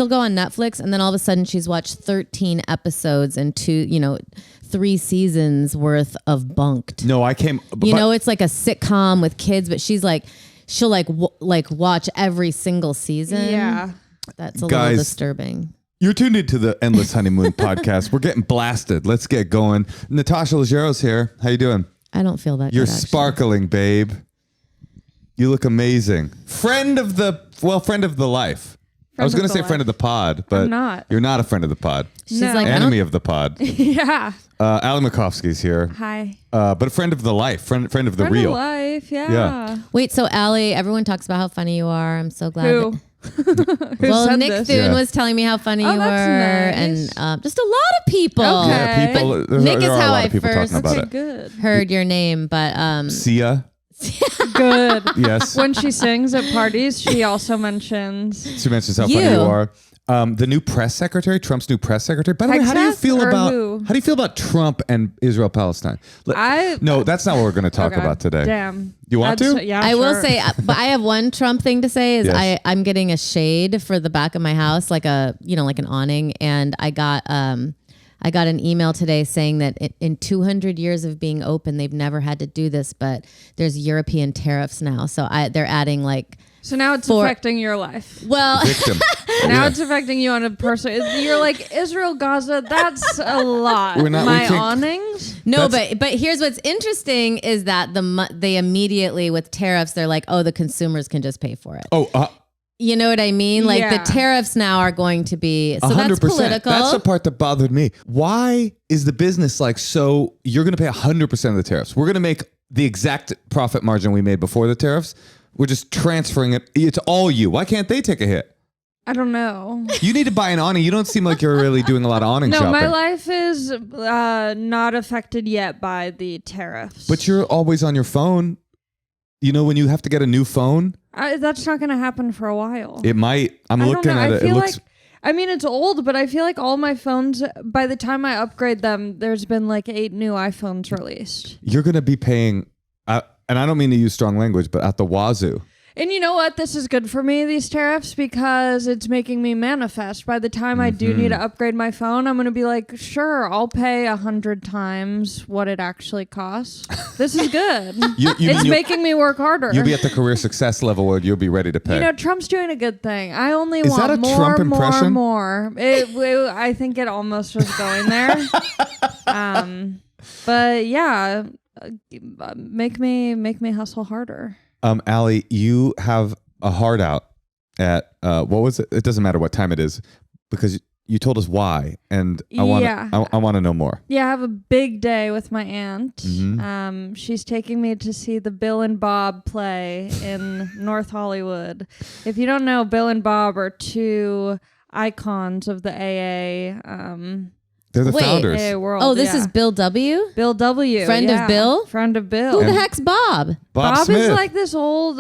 she'll go on Netflix and then all of a sudden she's watched 13 episodes and 3 seasons worth of Bunked. No, I came. It's like a sitcom with kids, but she'll watch every single season. Yeah. That's a little disturbing. You're tuned into the Endless Honeymoon podcast. We're getting blasted. Let's get going. Natasha Leggero's here. How you doing? I don't feel that You're good, sparkling, babe. You look amazing. Friend of the life. I was going to say friend of the pod, but I'm not. You're not a friend of the pod. She's like enemy of the pod. Yeah. Ali Macofsky's here. Hi. But a friend of the life, friend of the Friend real. of life, yeah. Wait, so Ali, everyone talks about how funny you are. I'm so glad. Who? Well, Nick this? Thune was telling me how funny you were, nice. and just a lot of people. Okay. Yeah, people. Nick is there are how a lot I of people first talking about it. Good. heard your name, but Sia. Good. Yes. When she sings at parties, she also mentions. She mentions how funny you are. The new press secretary, Trump's new press secretary. By the way, how do you feel about Trump and Israel Palestine? No, that's not what we're going to talk about today. Damn. You want to? Yeah, I will say, but I have one Trump thing to say is Yes. I'm getting a shade for the back of my house, like like an awning, and I got an email today saying that in 200 years of being open, they've never had to do this, but there's European tariffs now, so they're adding like. So now it's affecting your life. Well, now it's affecting you on a person. You're like, Israel, Gaza, that's a lot. My awnings? No, but here's what's interesting is that they immediately with tariffs, they're like, oh, the consumers can just pay for it. You know what I mean? Like the tariffs now are going to be, so 100%. That's political. That's the part that bothered me. Why is the business like, so you're going to pay 100% of the tariffs. We're going to make the exact profit margin we made before the tariffs. We're just transferring it. It's all you. Why can't they take a hit? I don't know. You need to buy an awning. You don't seem like you're really doing a lot of awning shopping. No, my life is not affected yet by the tariffs. But you're always on your phone. You know, when you have to get a new phone? That's not going to happen for a while. It might. I'm looking at it. It looks... it's old, but I feel like all my phones, by the time I upgrade them, there's been like 8 new iPhones released. You're going to be paying... and I don't mean to use strong language, but at the wazoo. And you know what? This is good for me, these tariffs, because it's making me manifest. By the time I do need to upgrade my phone, I'm going to be like, sure, I'll pay 100 times what it actually costs. This is good. It's making me work harder. You'll be at the career success level where you'll be ready to pay. You know, Trump's doing a good thing. I only is want that a more, Trump impression? more. I think it almost was going there. But yeah, make me hustle harder. Ali, you have a heart out at what was it? It doesn't matter what time it is because you told us why, and I want to know more. Yeah, I have a big day with my aunt. Mm-hmm. She's taking me to see the Bill and Bob play in North Hollywood. If you don't know, Bill and Bob are 2 icons of the AA. They're the founders. AA world. Oh, this is Bill W? Bill W. Friend of Bill? Friend of Bill. Who the heck's Bob? Bob Smith. is like this old,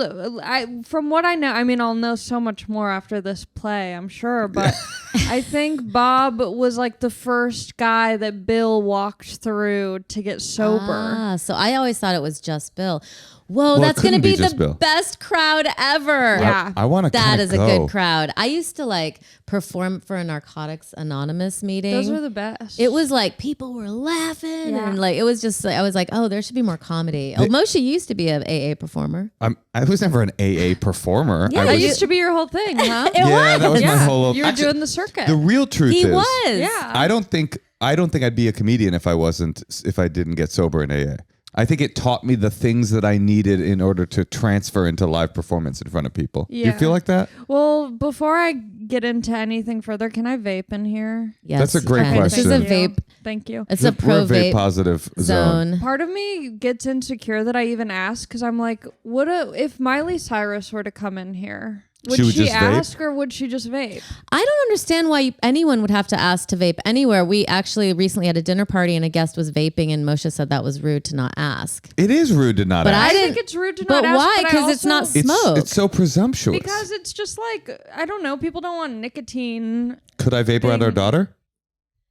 from what I know, I mean, I'll know so much more after this play, I'm sure, but I think Bob was like the first guy that Bill walked through to get sober. So I always thought it was just Bill. Whoa, that's going to be the best crowd ever. Yeah. I want to That is a good crowd. I used to like perform for a Narcotics Anonymous meeting. Those were the best. It was like people were laughing and like it was just I was like, oh, there should be more comedy. Moshe used to be an AA performer. I was never an AA performer. Yeah, that used to be your whole thing, huh? That was my whole. You were doing the circuit. The real truth is, he was. Yeah. I don't think I'd be a comedian if I didn't get sober in AA. I think it taught me the things that I needed in order to transfer into live performance in front of people. Yeah. Do you feel like that? Well, before I get into anything further, can I vape in here? Yes. That's a great question. This is a vape. Thank you. It's a pro vape positive zone. Part of me gets insecure that I even ask because I'm like, if Miley Cyrus were to come in here? Would she ask or would she just vape? I don't understand why anyone would have to ask to vape anywhere. We actually recently had a dinner party and a guest was vaping and Moshe said that was rude to not ask. It is rude to not ask. I think it's rude to not ask. But why? Because it's not smoke. It's so presumptuous. Because it's just like, I don't know, people don't want nicotine. Could I vape around our daughter?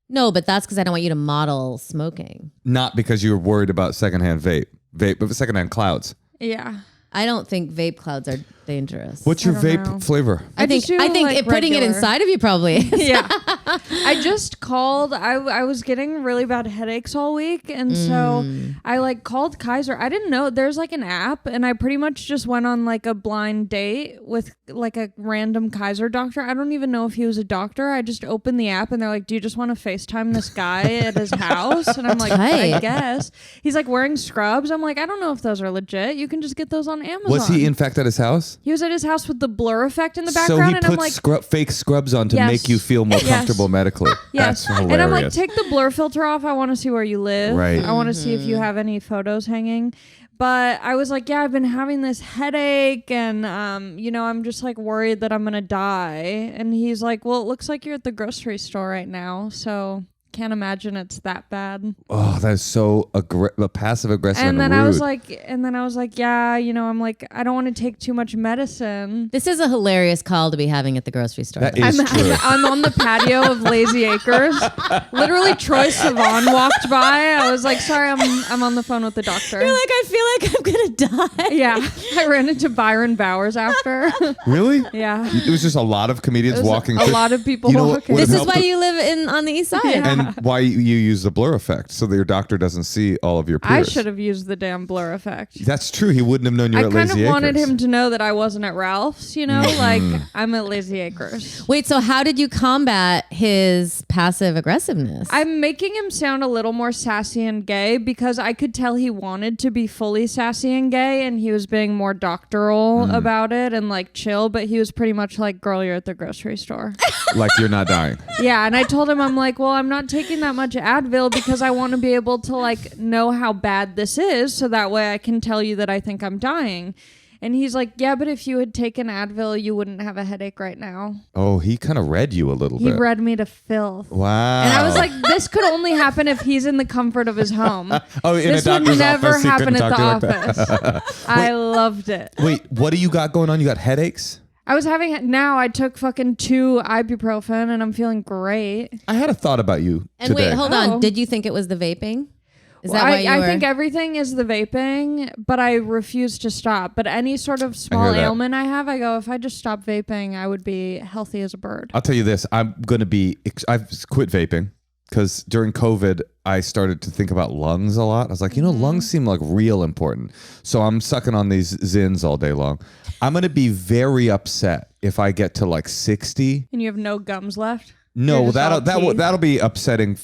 No, but that's because I don't want you to model smoking. Not because you're worried about secondhand vape, but secondhand clouds. Yeah. I don't think vape clouds are dangerous. What's your I vape don't know. flavor? I think just do, like, putting it regular. inside of you probably is. Yeah. I just called. I was getting really bad headaches all week. And so I like called Kaiser. I didn't know there's like an app, and I pretty much just went on like a blind date with like a random Kaiser doctor. I don't even know if he was a doctor. I just opened the app and they're like, do you just want to FaceTime this guy at his house? And I'm like, I Tight. guess. He's like wearing scrubs. I'm like, I don't know if those are legit. You can just get those on Amazon. Was he in fact at his house? He was at his house with the blur effect in the So background, he and I'm put like, fake scrubs on to Yes. make you feel more Yes. comfortable medically. yes. That's hilarious. And I'm like, take the blur filter off. I want to see where you live. Right. I want to see if you have any photos hanging. But I was like, yeah, I've been having this headache, and I'm just like worried that I'm gonna die. And he's like, well, it looks like you're at the grocery store right now, so can't imagine it's that bad. Oh, that is so passive aggressive and And then rude. I was like, yeah, I'm like, I don't want to take too much medicine. This is a hilarious call to be having at the grocery store. That is true. I'm on the patio of Lazy Acres. Literally, Troye Sivan walked by. I was like, sorry, I'm on the phone with the doctor. You're like, I feel like I'm gonna die. Yeah, I ran into Byron Bowers after. Really? Yeah, It was just a lot of comedians it was walking a through. lot of people You know what walking. would This have is why helped you live on the east side. Yeah. and why you use the blur effect so that your doctor doesn't see all of your I peers. should have used the damn blur effect. That's true. He wouldn't have known you I were at kind of Lazy wanted Acres. him to know that I wasn't at Ralph's, like I'm at Lazy Acres. Wait, so how did you combat his passive aggressiveness? I'm making him sound a little more sassy and gay because I could tell he wanted to be fully sassy and gay, and he was being more doctoral about it and like chill, but he was pretty much like, girl, you're at the grocery store. Like you're not dying. Yeah, and I told him, I'm like, well, I'm not taking that much Advil because I want to be able to like know how bad this is, so that way I can tell you that I think I'm dying. And he's like, yeah, but if you had taken Advil, you wouldn't have a headache right now. Oh, he kind of read you a little He bit. read me to filth. Wow. And I was like, this could only happen if he's in the comfort of his home. oh, in This a would doctor's never office, he happen couldn't at the talk to you like that. office. I loved it. Wait, what do you got going on? You got headaches? I was having, now I took fucking 2 ibuprofen and I'm feeling great. I had a thought about you and today. wait, hold Oh. on. Did you think it was the vaping? Is Well, that why you I were? think everything is the vaping, but I refuse to stop. But any sort of small that. ailment I have, I go, if I just stop vaping, I would be healthy as a bird. I'll tell you this. I've quit vaping because during COVID, I started to think about lungs a lot. I was like, lungs seem like real important. So I'm sucking on these Zins all day long. I'm going to be very upset if I get to like 60. And you have no gums left? No, You're just all teeth? that'll be upsetting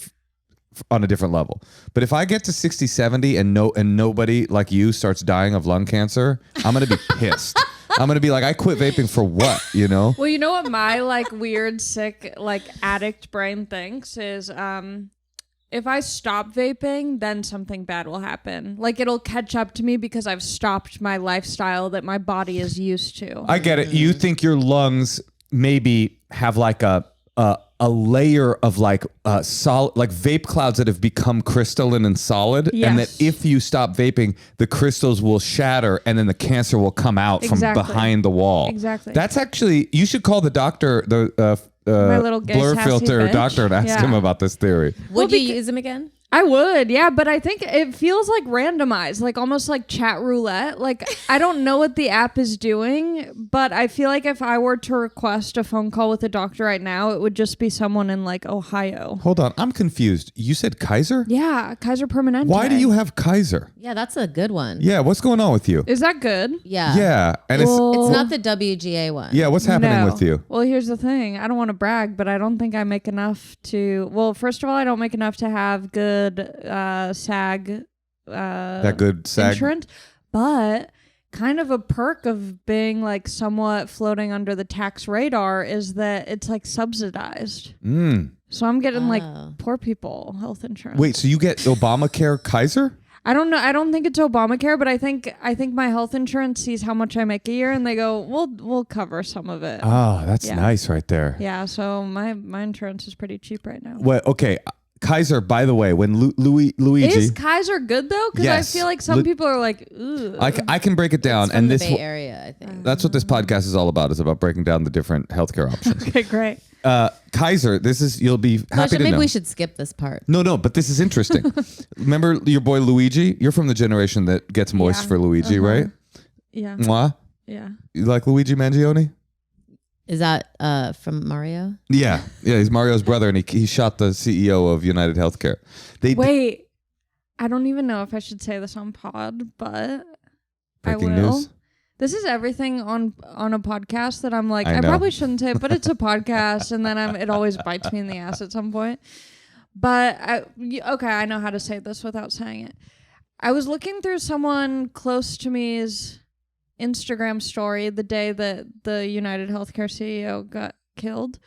on a different level. But if I get to 60, 70 and nobody like you starts dying of lung cancer, I'm going to be pissed. I'm going to be like, I quit vaping for what, Well, you know what my like weird, sick, like addict brain thinks is if I stop vaping, then something bad will happen. Like it'll catch up to me because I've stopped my lifestyle that my body is used to. I get it. You think your lungs maybe have like a layer of like solid, like vape clouds that have become crystalline and solid, and that Yes. if you stop vaping, the crystals will shatter and then the cancer will come out Exactly. from behind the wall. Exactly. That's actually, you should call the doctor, the My little gay blur sassy filter bitch. doctor, and ask Yeah. him about this theory. Would you use them again? I would, yeah, but I think it feels like randomized, like almost like chat roulette. Like I don't know what the app is doing, but I feel like if I were to request a phone call with a doctor right now, it would just be someone in like Ohio. Hold on, I'm confused. You said Kaiser? Yeah, Kaiser Permanente. Why do you have Kaiser? Yeah, that's a good one. Yeah, what's going on with you? Is that good? Yeah. Yeah, and It's not the WGA one. yeah, what's happening No. with you? Well, here's the thing. I don't want to brag, but I don't think I make enough to. Well, first of all, I don't make enough to have good SAG That good SAG? insurance, but kind of a perk of being like somewhat floating under the tax radar is that it's like subsidized. So I'm getting like poor people health insurance. Wait, so you get Obamacare Kaiser? I don't know. I don't think it's Obamacare, but I think my health insurance sees how much I make a year, and they go, "We'll cover some of it." Oh, that's Yeah. nice right there. Yeah, so my insurance is pretty cheap right now. Well, okay. Kaiser, by the way, when Luigi, Is Kaiser good though? Because Yes. I feel like some people are like, "Ugh." I can break it down, It's from and the this Bay Area, I think. that's what this podcast is all about. Is about breaking down the different healthcare options. Okay, great. Kaiser, this is you'll be happy to Maybe know. we should skip this part. No, but this is interesting. Remember your boy Luigi? You're from the generation that gets moist Yeah. for Luigi, right? Yeah. Mwah. Yeah. You like Luigi Mangione? Is that from Mario? Yeah. He's Mario's brother, and he shot the CEO of United Healthcare. Wait, I don't even know if I should say this on pod, but Breaking I will. news. This is everything on a podcast that I'm like, I I know. probably shouldn't say it, but it's a podcast, and then it always bites me in the ass at some point. But I know how to say this without saying it. I was looking through someone close to me's Instagram story the day that the United Healthcare CEO got killed,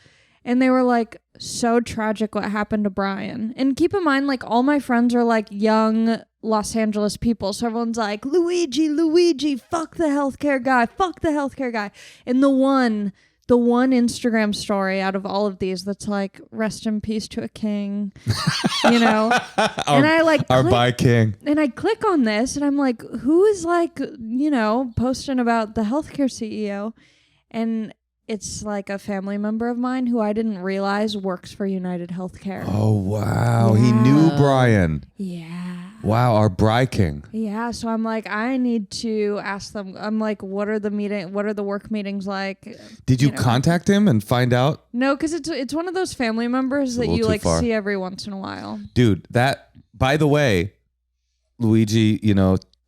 and they were like, so tragic what happened to Brian. And keep in mind, like, all my friends are like young Los Angeles people, so everyone's like, Luigi, fuck the healthcare guy. And the one Instagram story out of all of these that's like, rest in peace to a king, and I like our by king. And I click on this and I'm like, who is like, posting about the healthcare CEO? And it's like a family member of mine who I didn't realize works for United Healthcare. Oh, wow. Yeah. He knew Brian. Yeah. Wow, our Bry King. Yeah, so I'm like, I need to ask them. I'm like, what are the work meetings like? Did you contact him and find out? No, because it's one of those family members that you like see every once in a while. Dude, that, by the way, Luigi,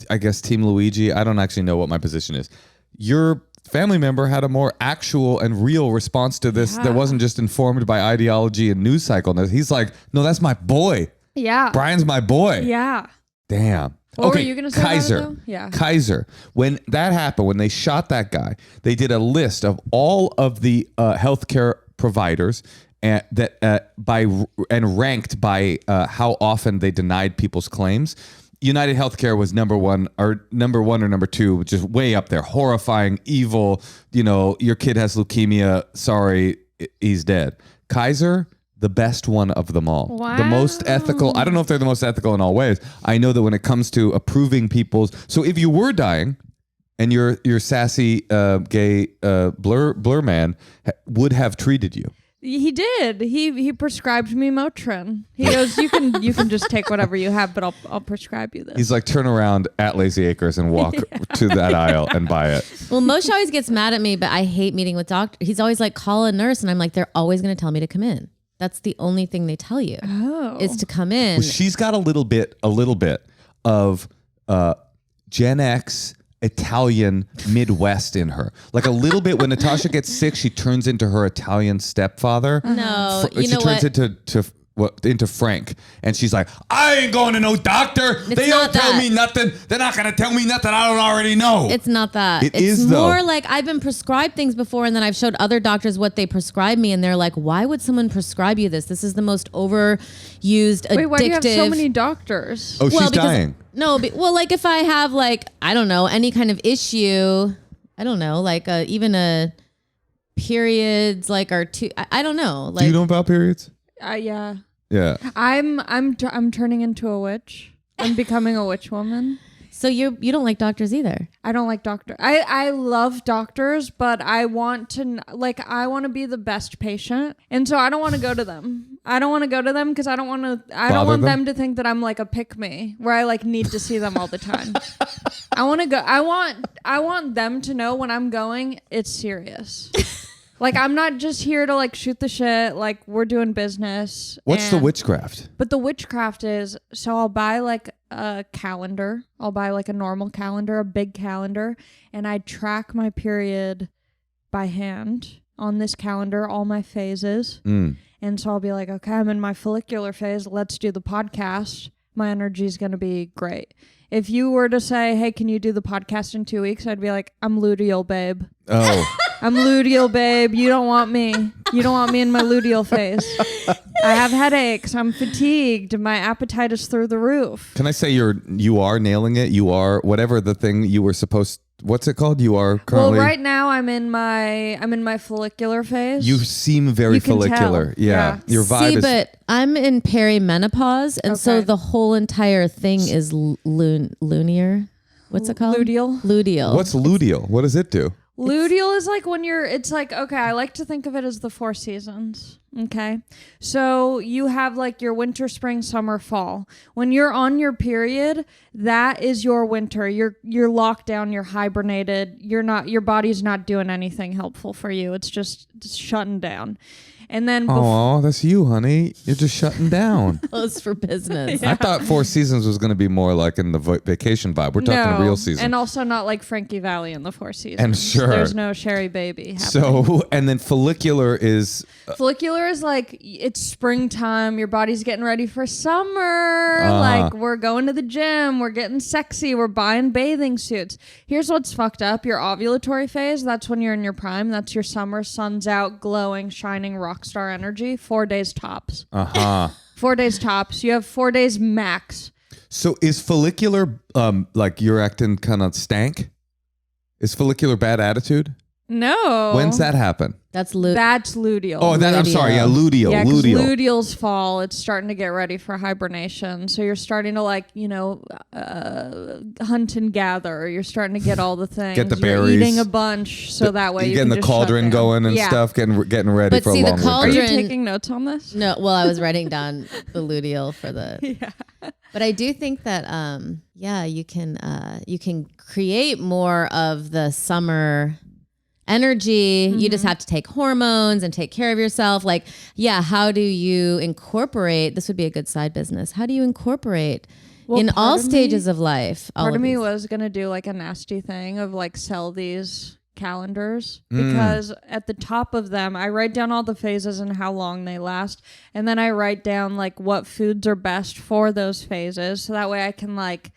I guess Team Luigi, I don't actually know what my position is. Your family member had a more actual and real response to this that wasn't just informed by ideology and news cycle. He's like, no, that's my boy. Yeah. Brian's my boy. Yeah. Damn. What were you going to say Kaiser. about it, though? Yeah. Kaiser. When that happened, when they shot that guy, they did a list of all of the healthcare providers and ranked by how often they denied people's claims. United Healthcare was number one or number two, which is way up there. Horrifying, evil. Your kid has leukemia. Sorry, he's dead. Kaiser, the best one of them all. Wow. The most ethical. I don't know if they're the most ethical in all ways. I know that when it comes to approving people's. So if you were dying and your sassy gay blur man would have treated you. He did. He prescribed me Motrin. He goes, you can just take whatever you have, but I'll prescribe you this. He's like, turn around at Lazy Acres and walk to that aisle and buy it. Well, Moshe always gets mad at me, but I hate meeting with doctors. He's always like, call a nurse. And I'm like, they're always going to tell me to come in. That's the only thing they tell you is to come in. Well, she's got a little bit of Gen X Italian Midwest in her. Like a little bit when Natasha gets sick, she turns into her Italian stepfather. No, she turns into Frank, and she's like, I ain't going to no doctor. They don't tell me nothing. They're not going to tell me nothing I don't already know. It's not that. It's more like I've been prescribed things before, and then I've showed other doctors what they prescribe me, and they're like, why would someone prescribe you this? This is the most overused, addictive. Wait, why do you have so many doctors? Oh, she's dying. No, like if I have like, I don't know, any kind of issue, I don't know, like even a periods, like or two, I don't know. Like, do you know about periods? Yeah. Yeah. I'm turning into a witch. I'm becoming a witch woman. So you don't like doctors either? I don't like doctors. I love doctors, but I want to be the best patient, and so I don't want to go to them. I don't want to go to them because I don't want them to think that I'm like a pick me where I like need to see them all the time. I want to go. I want them to know when I'm going, it's serious. Like, I'm not just here to like shoot the shit. Like, we're doing business. What's the witchcraft? But the witchcraft is, so I'll buy like a calendar. I'll buy like a normal calendar, a big calendar, and I track my period by hand on this calendar, all my phases. And so I'll be like, okay, I'm in my follicular phase. Let's do the podcast. My energy is going to be great. If you were to say, hey, can you do the podcast in 2 weeks? I'd be like, I'm luteal, babe. Oh. I'm luteal, babe. You don't want me. You don't want me in my luteal phase. I have headaches. I'm fatigued. My appetite is through the roof. Can I say you are nailing it? You are whatever the thing you were supposed. What's it called? You are currently. Well, right now I'm in my follicular phase. You seem very follicular. Yeah. Your vibe is. But I'm in perimenopause, and so the whole entire thing is lunar. What's it called? Luteal. Luteal. What's luteal? What does it do? Luteal is like when it's like, okay, I like to think of it as the 4 seasons. Okay. So you have like your winter, spring, summer, fall. When you're on your period, that is your winter. You're locked down, you're hibernated. Your body's not doing anything helpful for you. It's just shutting down. And then oh, that's you, honey. You're just shutting down. Closed for business. I thought 4 seasons was going to be more like in the vacation vibe. We're talking real season. And also not like Frankie Valley in the 4 seasons. And sure. There's no Sherry Baby happening. So, and then follicular is... Follicular is like, it's springtime. Your body's getting ready for summer. Like, we're going to the gym. We're getting sexy. We're buying bathing suits. Here's what's fucked up. Your ovulatory phase, that's when you're in your prime. That's your summer. Sun's out, glowing, shining, rock star energy. 4 days tops. 4 days tops. You have 4 days max. So is follicular like you're acting kind of stank? Is follicular bad attitude? No. When's that happen? That's luteal. Oh, I'm sorry. Yeah, luteal. Yeah, luteal. luteal's fall. It's starting to get ready for hibernation. So you're starting to hunt and gather. You're starting to get all the things. Get the you're berries. Eating a bunch, so that way you getting can the cauldron going and stuff. Getting ready But for see, a the long cauldron- winter. Are you taking notes on this? No, well, I was writing down the luteal for the. Yeah. But I do think that you can create more of the summer energy. You just have to take hormones and take care of yourself. Like, how do you incorporate? This would be a good side business. How do you incorporate in all stages of life? Part of me was gonna do like a nasty thing of like sell these calendars because at the top of them I write down all the phases and how long they last, and then I write down like what foods are best for those phases, so that way I can like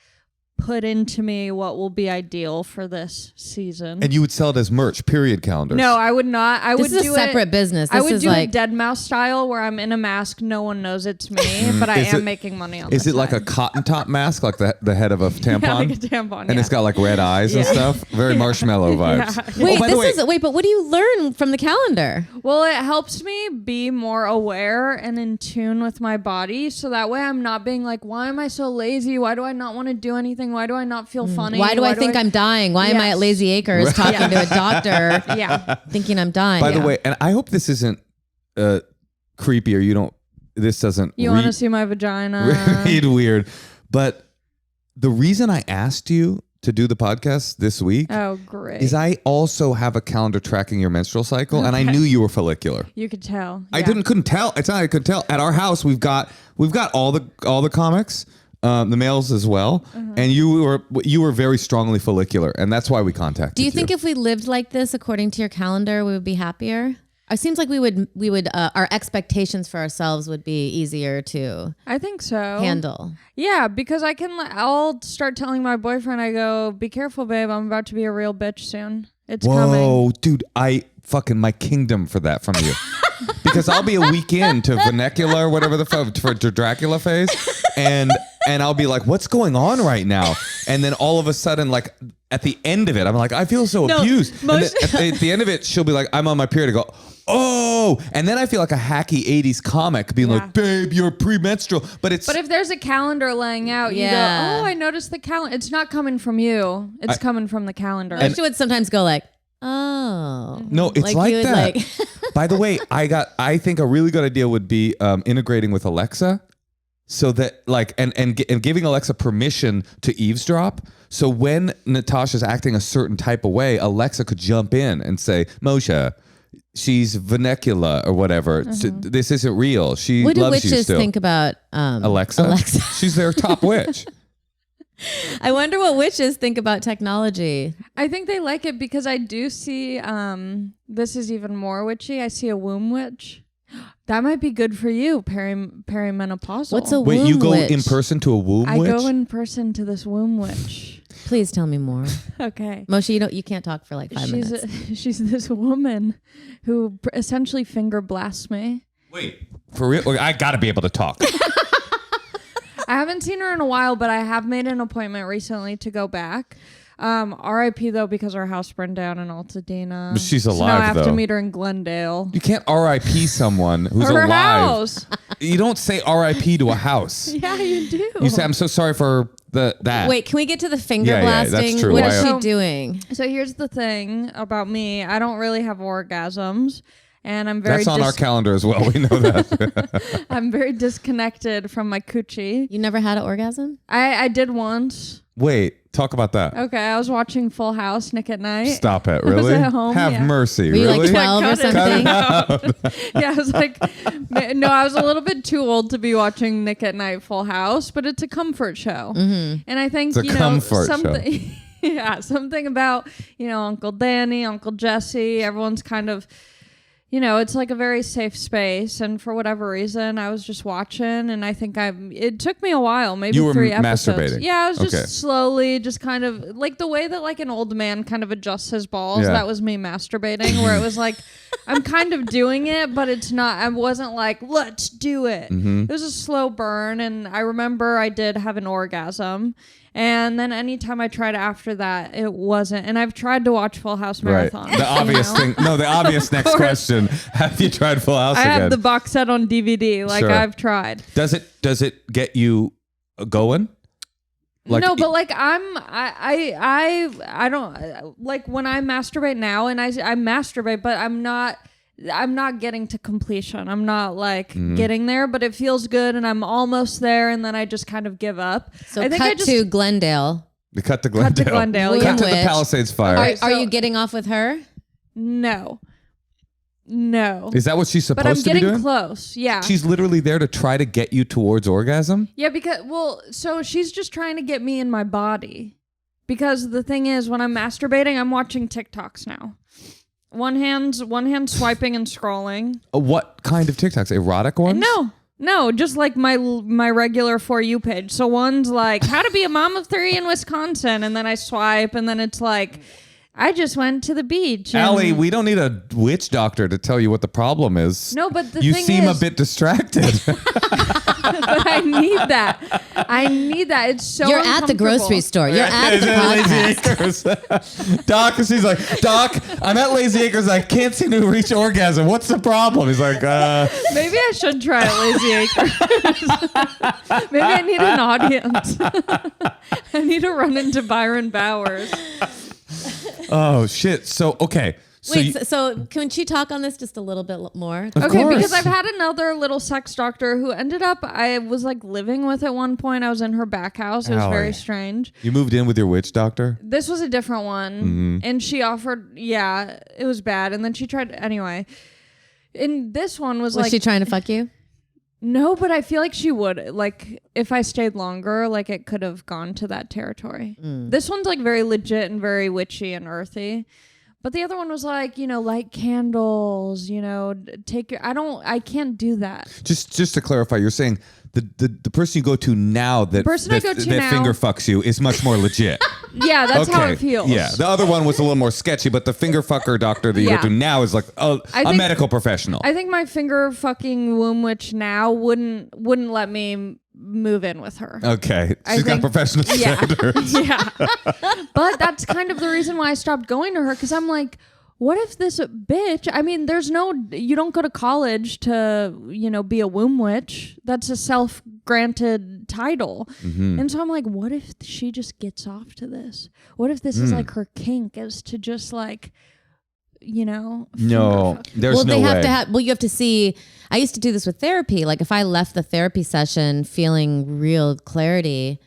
put into me what will be ideal for this season. And you would sell it as merch, period calendars. No, I would not. This is a separate business. I This would is do like it dead mouse style where I'm in a mask, no one knows it's me, but I am making money on Is this it like a side. cotton top mask, like the head of a tampon? Yeah, like a tampon, And it's got like red eyes and stuff? Very marshmallow vibes. Yeah. wait. by the way, But what do you learn from the calendar? Well, it helps me be more aware and in tune with my body, so that way I'm not being like, why am I so lazy? Why do I not want to do anything? Why do I not feel funny? Why do I think I'm dying? Why am I at Lazy Acres talking to a doctor thinking I'm dying? By the way, and I hope this isn't creepy or this doesn't You want to see my vagina? read weird. But the reason I asked you to do the podcast this week Oh, great. is I also have a calendar tracking your menstrual cycle, and I knew you were follicular. You could tell. I couldn't tell. It's not I couldn't tell. At our house, we've got all the comics. The males as well, and you were very strongly follicular, and that's why we contacted you. Do you think if we lived like this according to your calendar, we would be happier? It seems like we would our expectations for ourselves would be easier to I think so. handle. Yeah, because I'll start telling my boyfriend, I go, be careful, babe, I'm about to be a real bitch soon. It's coming. Whoa, dude, I fucking my kingdom for that from you. Because I'll be a week into vernacular, whatever the fuck, for Dracula phase, and I'll be like, what's going on right now? And then all of a sudden, like at the end of it, I'm like, I feel so abused. And then at the end of it, she'll be like, I'm on my period. I go, oh, and then I feel like a hacky 80s comic being like, babe, you're premenstrual. But if there's a calendar laying out, you go, oh, I noticed the calendar. It's not coming from you. It's coming from the calendar. She would sometimes go like, oh. No, it's like you would that. like- By the way, I think a really good idea would be integrating with Alexa, so that like and giving Alexa permission to eavesdrop. So when Natasha's acting a certain type of way, Alexa could jump in and say, Moshe, she's vernacular or whatever. So this isn't real. She What do loves you witches still. think about Alexa? She's their top witch. I wonder what witches think about technology. I think they like it because I do see, this is even more witchy. I see a womb witch. That might be good for you, perimenopausal. What's a womb Wait, you go witch? in person to a womb witch? I go in person to this womb witch. Please tell me more. Okay. Moshe, you can't talk for like 5 minutes. She's this woman who essentially finger blasts me. Wait, for real? I got to be able to talk. I haven't seen her in a while, but I have made an appointment recently to go back. R.I.P. though, because our house burned down in Altadena. But she's So now I alive, have though. to meet her in Glendale. You can't R.I.P. someone who's Her alive. house. You don't say R.I.P. to a house. Yeah, you do. You say, I'm so sorry for that. Wait, can we get to the finger Yeah, that's blasting? true. What Why is are- she doing? So here's the thing about me. I don't really have orgasms. And I'm very That's on our calendar as well. We know that. I'm very disconnected from my coochie. You never had an orgasm? I did once. Wait, talk about that. Okay, I was watching Full House Nick at Night. Stop it, I was really? at home, Have yeah. mercy, Were you really? like 12 or Cut it something? Yeah, I was like, no, I was a little bit too old to be watching Nick at Night Full House, but it's a comfort show. Mm-hmm. And I think, It's a comfort something, yeah, something about, Uncle Danny, Uncle Jesse, everyone's kind of, it's like a very safe space. And for whatever reason, I was just watching, and I think it took me a while, maybe You were 3 episodes. masturbating. Yeah, I was just Okay. slowly, just kind of like the way that like an old man kind of adjusts his balls. Yeah. That was me masturbating, where it was like, I'm kind of doing it, but it's not, I wasn't like, let's do it. Mm-hmm. It was a slow burn. And I remember I did have an orgasm. And then anytime I tried after that, it wasn't. And I've tried to watch Full House Right. marathon. The obvious thing. No, the obvious next course. question. Have you tried Full House I again? have the box set on DVD. Like Sure. I've tried. Does it get you going? No, but like I don't like when I masturbate now, and I masturbate, but I'm not getting to completion. I'm not like getting there, but it feels good, and I'm almost there, and then I just kind of give up. So I think cut to Glendale. We cut to Glendale. Glendale, Cut to the yeah. Palisades fire. Okay. Are so- you getting off with her? No. Is that what she's But I'm supposed to be getting doing? close. Yeah. She's literally there to try to get you towards orgasm? Yeah, so she's just trying to get me in my body. Because the thing is, when I'm masturbating, I'm watching TikToks now. One hand swiping and scrolling. What kind of TikToks? Erotic ones? No, just like my regular For You page. So one's like, how to be a mom of 3 in Wisconsin. And then I swipe, and then it's like, I just went to the beach. And Allie, we don't need a witch doctor to tell you what the problem is. No, but the you thing seem is, a bit distracted. but I need that. It's so You're at the grocery store. You're at the podcast. Lazy Acres. Doc, she's like, Doc, I'm at Lazy Acres. I can't seem to reach orgasm. What's the problem? He's like, Maybe I should try at Lazy Acres. Maybe I need an audience. I need to run into Byron Bowers. oh shit. So okay. So Wait, so can she talk on this just a little bit more? Of Okay, course. because I've had another little sex doctor who ended up, I was like living with at one point. I was in her back house. It was Allie. very strange. you moved in with your witch doctor? This was a different one. Mm-hmm. And she offered, yeah, it was bad. And then she tried, anyway. And this one was Was like, she trying to fuck you? no, but I feel like she would. Like, if I stayed longer, like it could have gone to that territory. This one's like very legit and very witchy and earthy. But the other one was like, light candles, I can't do that. Just to clarify, you're saying the person you go to now that person I that, go to that now- finger fucks you is much more legit. Yeah, that's how it feels. Yeah, the other one was a little more sketchy, but the finger fucker doctor that you Yeah. go to now is like a think- medical professional. I think my finger fucking womb witch now wouldn't let me move in with her. Okay, I she's got think- professional Yeah. standards. Yeah. But that's kind of the reason why I stopped going to her, because I'm like, what if this bitch, you don't go to college to, be a womb witch. That's a self-granted title. Mm-hmm. And so I'm like, what if she just gets off to this? What if this is like her kink, is to just like, No, finger fuck? there's Well, no they way. have to have. Well, you have to see. I used to do this with therapy. Like if I left the therapy session feeling real clarity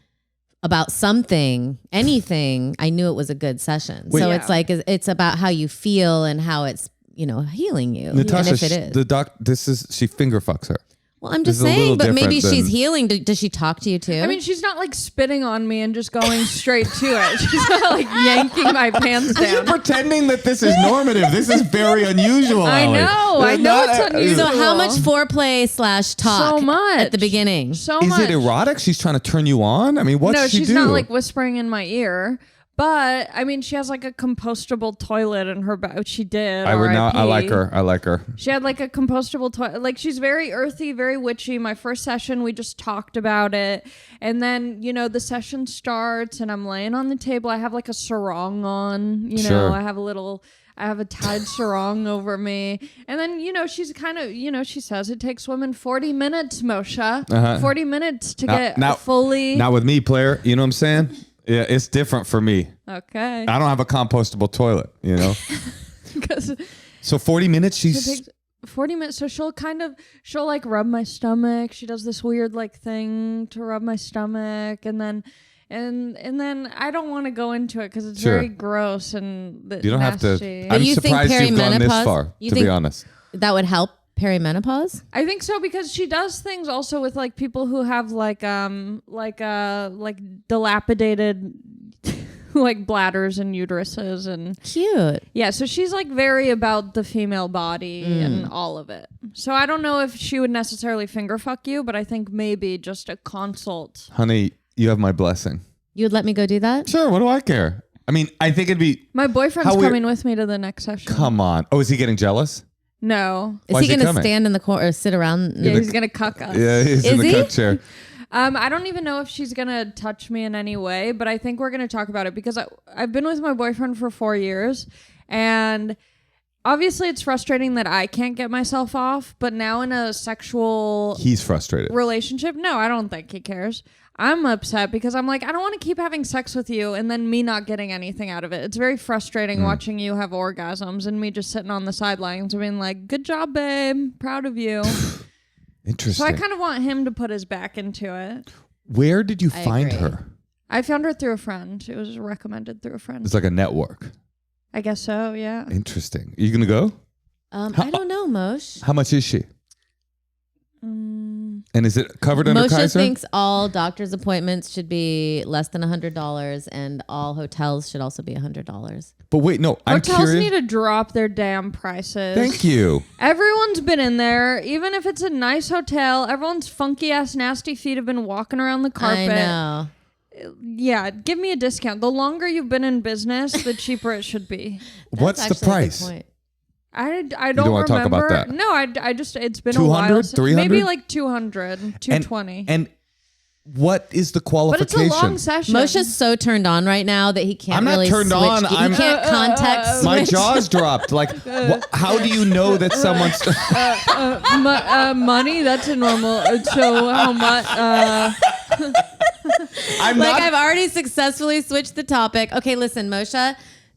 about something, anything, I knew it was a good session. Wait. So Yeah. it's like it's about how you feel and how it's healing you. Natasha, and if it is. she finger fucks her. Well, I'm this just is a little saying, but maybe different she's than- healing. Does she talk to you too? I mean, she's not like spitting on me and just going straight to it. She's not like yanking my pants You're down. pretending that this is normative. This is very unusual. I Allie. know. I It's know not- it's unusual. so how much foreplay / talk So much. at the beginning? So Is much. it erotic? She's trying to turn you on? I mean, what's No, she she's do? not like whispering in my ear. But I mean, she has like a compostable toilet in her bed. She did. I like RIP. her. She had like a compostable toilet. Like she's very earthy, very witchy. My first session, we just talked about it. And then, the session starts and I'm laying on the table. I have like a sarong on, Sure. I have a tied sarong over me. And then, she's kind of, she says it takes women 40 minutes, Moshe. 40 minminutes to get fully. Not with me, player. You know what I'm saying? Yeah, it's different for me. Okay. I don't have a compostable toilet, So 40 minutes, it takes 40 minutes. So she'll like rub my stomach. She does this weird like thing to rub my stomach. And then I don't want to go into it because it's very gross and you don't nasty. have to. But I'm you think surprised you've gone this perimenopause- far, you to think- be honest. That would help perimenopause? I think so because she does things also with like people who have like dilapidated like bladders and uteruses and Cute. yeah, so she's like very about the female body and all of it. So I don't know if she would necessarily finger fuck you, but I think maybe just a consult. Honey, you have my blessing. You would let me go do that? Sure, what do I care? I mean, I think it'd be... My boyfriend's How weird- coming with me to the next session. Come on. Oh, is he getting jealous? No. Is Why he is he going to coming? stand in the corner or sit around? Yeah, he's gonna cuck us. Yeah, he's in Is the he? cook chair. I don't even know if she's gonna touch me in any way, but I think we're gonna talk about it because I've been with my boyfriend for 4 years, and obviously it's frustrating that I can't get myself off. But now in a sexual He's frustrated. relationship, no, I don't think he cares. I'm upset because I'm like, I don't want to keep having sex with you and then me not getting anything out of it. It's very frustrating watching you have orgasms and me just sitting on the sidelines and being like, good job, babe. Proud of you. Interesting. So I kind of want him to put his back into it. Where did you I find agree. her? I found her through a friend. It was recommended through a friend. It's like a network. I guess so, yeah. Interesting. Are you going to go? I don't know, Moshe. How much is she? And is it covered under Moshe Kaiser? thinks all doctor's appointments should be less than $100 and all hotels should also be $100. But wait, no, I'm Hotels curious. need to drop their damn prices. Thank you. Everyone's been in there. Even if it's a nice hotel, everyone's funky ass nasty feet have been walking around the carpet. I know. Yeah, give me a discount. The longer you've been in business, the cheaper it should be. What's the That's actually a good price? point. I don't don't wanna talk remember. about that? No, I just it's been 200, a while. Since, 300? maybe like 200, 220. And what is the but qualification? it's a long session. Moshe's so turned on right now that he can't I'm not really turned switch. on. He I'm- can't context My switch. jaw's dropped. Like, how do you know that someone's... money, that's a normal. So how much? I'm Like not... I've already successfully switched the topic. Okay, listen, Moshe,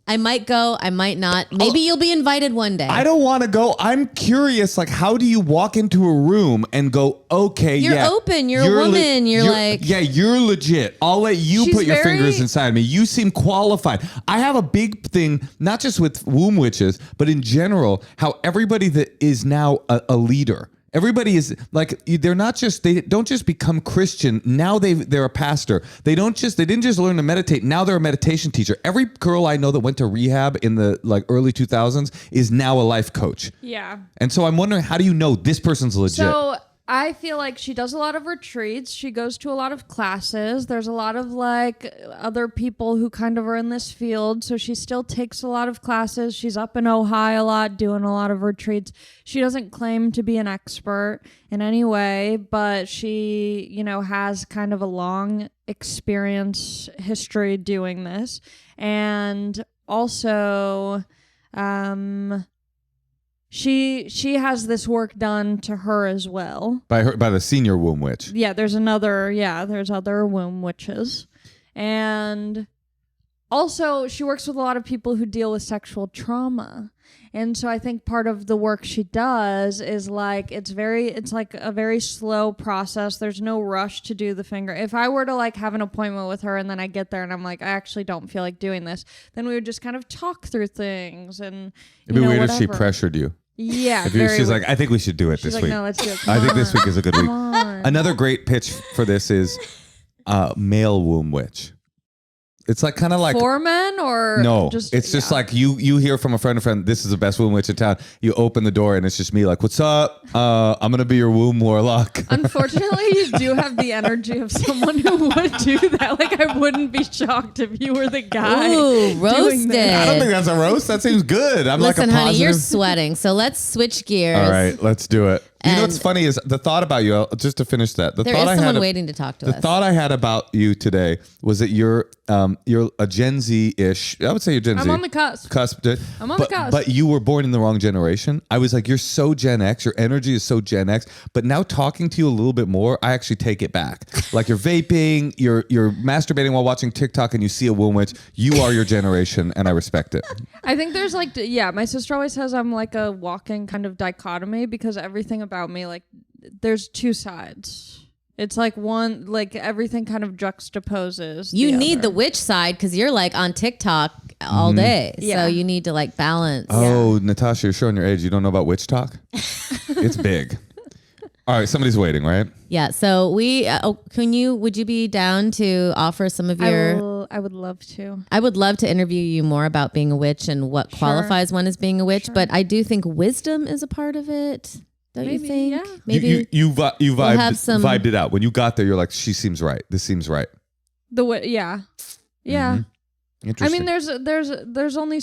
I might go, I might not. Maybe you'll be invited one day. I don't want to go. I'm curious, like, how do you walk into a room and go, okay, You're yeah. open. You're a woman. You're like- Yeah, you're legit. I'll let you She's put your very- fingers inside me. You seem qualified. I have a big thing, not just with womb witches, but in general, how everybody that is now a leader. Everybody is like, they're not just, they don't just become Christian. Now they're a pastor. They didn't just learn to meditate. Now they're a meditation teacher. Every girl I know that went to rehab in the like early 2000s is now a life coach. Yeah. And so I'm wondering, how do you know this person's legit? So I feel like she does a lot of retreats. She goes to a lot of classes. There's a lot of like other people who kind of are in this field. So she still takes a lot of classes. She's up in Ojai a lot, doing a lot of retreats. She doesn't claim to be an expert in any way, but she, has kind of a long experience history doing this. And also, she has this work done to her as well. by the senior womb witch. Yeah, there's other womb witches. And also she works with a lot of people who deal with sexual trauma. And so I think part of the work she does is like it's like a very slow process. There's no rush to do the finger. If I were to like have an appointment with her and then I get there and I'm like, I actually don't feel like doing this, then we would just kind of talk through things and It'd be weird if she whatever. pressured you. Yeah, If very she's weird. like, I think we should do it She's this like, week. no, let's do it. I think this Come week is a good week. on. Another great pitch for this is male womb witch. It's like kind of like for men or no. just It's just like you hear from a friend. This is the best womb witch in town. You open the door and it's just me. Like, what's up? I'm gonna be your womb warlock. Unfortunately, you do have the energy of someone who would do that. Like, I wouldn't be shocked if you were the guy. Ooh, roasted. I don't think that's a roast. That seems good. I'm Listen, like a honey, positive. you're sweating. So let's switch gears. All right, let's do it. You know And- what's funny is the thought about you. Just to finish that, There is someone waiting to talk to The us. thought I had about you today was that you're a Gen Z-ish. I would say you're Gen Z. I'm on the cusp. I'm on the cusp. But you were born in the wrong generation. I was like, you're so Gen X. Your energy is so Gen X. But now talking to you a little bit more, I actually take it back. Like you're vaping, you're masturbating while watching TikTok, and you see a womb witch. You are your generation, and I respect it. I think there's like, my sister always says I'm like a walking kind of dichotomy because everything about me, like, there's two sides. It's like one, like everything kind of juxtaposes. You the need other. the witch side because you're like on TikTok all day. Yeah. So you need to like balance. Oh, Natasha, you're showing your age. You don't know about witch talk? It's big. All right, somebody's waiting, right? Yeah. So would you be down to offer some of your, I would love to. I would love to interview you more about being a witch and what qualifies one as being a witch. But I do think wisdom is a part of it. Don't you Maybe, think? yeah. Maybe you vibed, have some- vibed it out. When you got there, you're like, she seems right. This seems right. Yeah. Interesting. I mean, there's only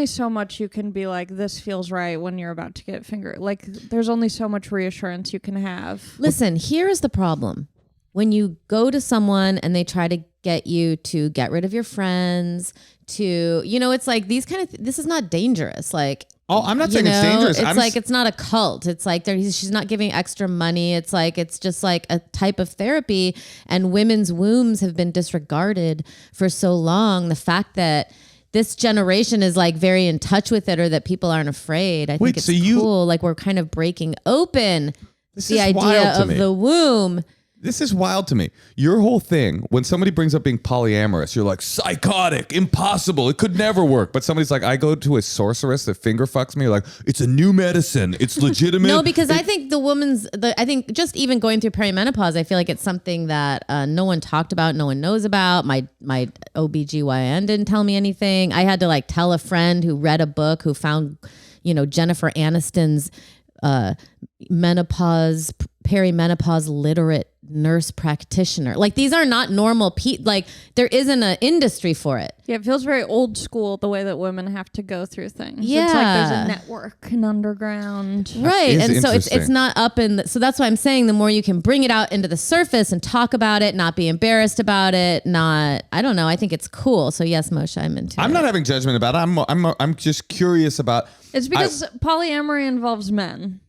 so much you can be like, this feels right when you're about to get fingered. Like, there's only so much reassurance you can have. Listen, here is the problem. When you go to someone and they try to get you to get rid of your friends, it's like this is not dangerous. Like, oh, I'm not saying it's dangerous. It's not a cult. It's like she's not giving extra money. It's just like a type of therapy. And women's wombs have been disregarded for so long. The fact that this generation is like very in touch with it, or that people aren't afraid. I think it's cool. Like we're kind of breaking open the idea of the womb. This is wild to me. Your whole thing, when somebody brings up being polyamorous, you're like, psychotic, impossible, it could never work. But somebody's like, I go to a sorceress that finger fucks me. You're like, it's a new medicine. It's legitimate. No, because I think I think just even going through perimenopause, I feel like it's something that no one talked about, no one knows about. My OBGYN didn't tell me anything. I had to like tell a friend who read a book who found, Jennifer Aniston's perimenopause literate nurse practitioner. Like these are not normal people. Like there isn't an industry for it. Yeah, it feels very old school the way that women have to go through things. Yeah. It's like there's a network, an underground. Right. is And so it's interesting. not up in so that's why I'm saying the more you can bring it out into the surface and talk about it, not be embarrassed about it, I don't know, I think it's cool. So yes, Moshe, I'm into it. I'm not having judgment about it. I'm just curious about. It's because polyamory involves men.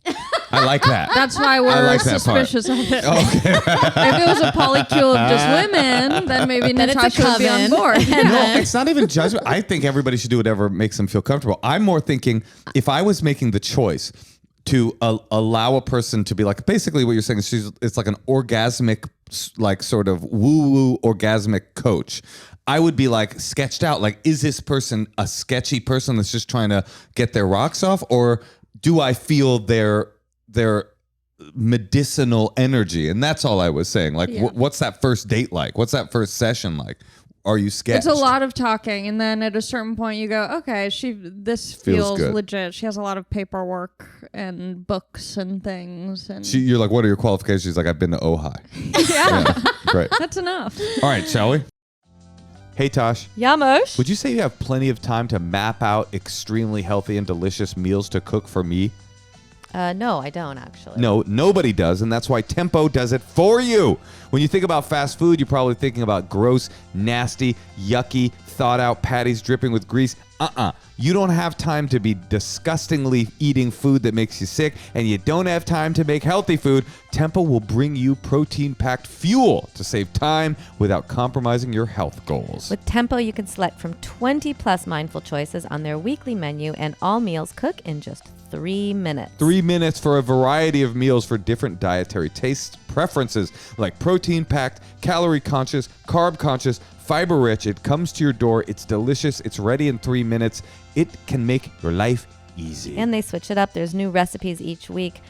I like that. That's why we're like that part. suspicious of it. Okay. If it was a polycule of just women, then maybe Then it's a Natasha would be on coven. board. No, it's not even judgment. I think everybody should do whatever makes them feel comfortable. I'm more thinking if I was making the choice to allow a person to be like, basically what you're saying is it's like an orgasmic, like sort of woo-woo orgasmic coach. I would be like sketched out. Like, is this person a sketchy person that's just trying to get their rocks off? Or do I feel their medicinal energy? And that's all I was saying. Like, what's that first date like? What's that first session like? Are you sketched? It's a lot of talking, and then at a certain point you go, okay, this feels good. legit. She has a lot of paperwork and books and things. And You're like, what are your qualifications? She's like, I've been to Ojai. yeah, Great. that's enough. All right, shall we? Hey, Tosh. Yeah, Moshe. Would you say you have plenty of time to map out extremely healthy and delicious meals to cook for me? No, I don't actually. No, nobody does, and that's why Tempo does it for you. When you think about fast food, you're probably thinking about gross, nasty, yucky, thought-out patties dripping with grease. You don't have time to be disgustingly eating food that makes you sick, and you don't have time to make healthy food. Tempo will bring you protein-packed fuel to save time without compromising your health goals. With Tempo, you can select from 20 plus mindful choices on their weekly menu, and all meals cook in just 3 minutes. 3 minutes for a variety of meals for different dietary taste preferences, like protein-packed, calorie-conscious, carb-conscious, fiber-rich. It comes to your door. It's delicious. It's ready in 3 minutes. It can make your life easy. And they switch it up. There's new recipes each week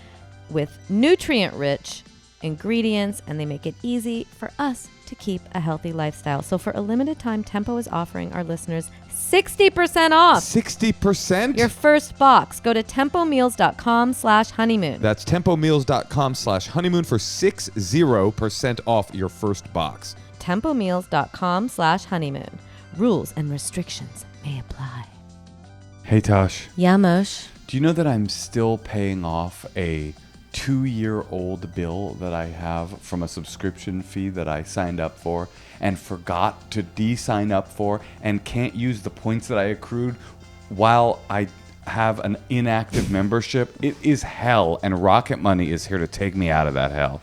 with nutrient-rich ingredients, and they make it easy for us to keep a healthy lifestyle. So for a limited time, Tempo is offering our listeners 60% off 60%? your first box. Go to tempomeals.com/honeymoon. That's tempomeals.com/honeymoon for 60% off your first box. tempomeals.com/honeymoon. Rules and restrictions may apply. Hey, Tosh. Yeah, Moshe. Do you know that I'm still paying off a 2-year-old bill that I have from a subscription fee that I signed up for and forgot to de-sign up for and can't use the points that I accrued while I have an inactive membership? It is hell, and Rocket Money is here to take me out of that hell.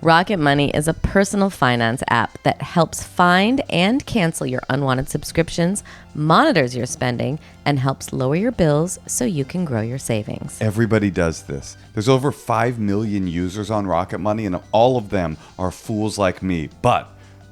Rocket Money is a personal finance app that helps find and cancel your unwanted subscriptions, monitors your spending, and helps lower your bills so you can grow your savings. Everybody does this. There's over 5 million users on Rocket Money, and all of them are fools like me. But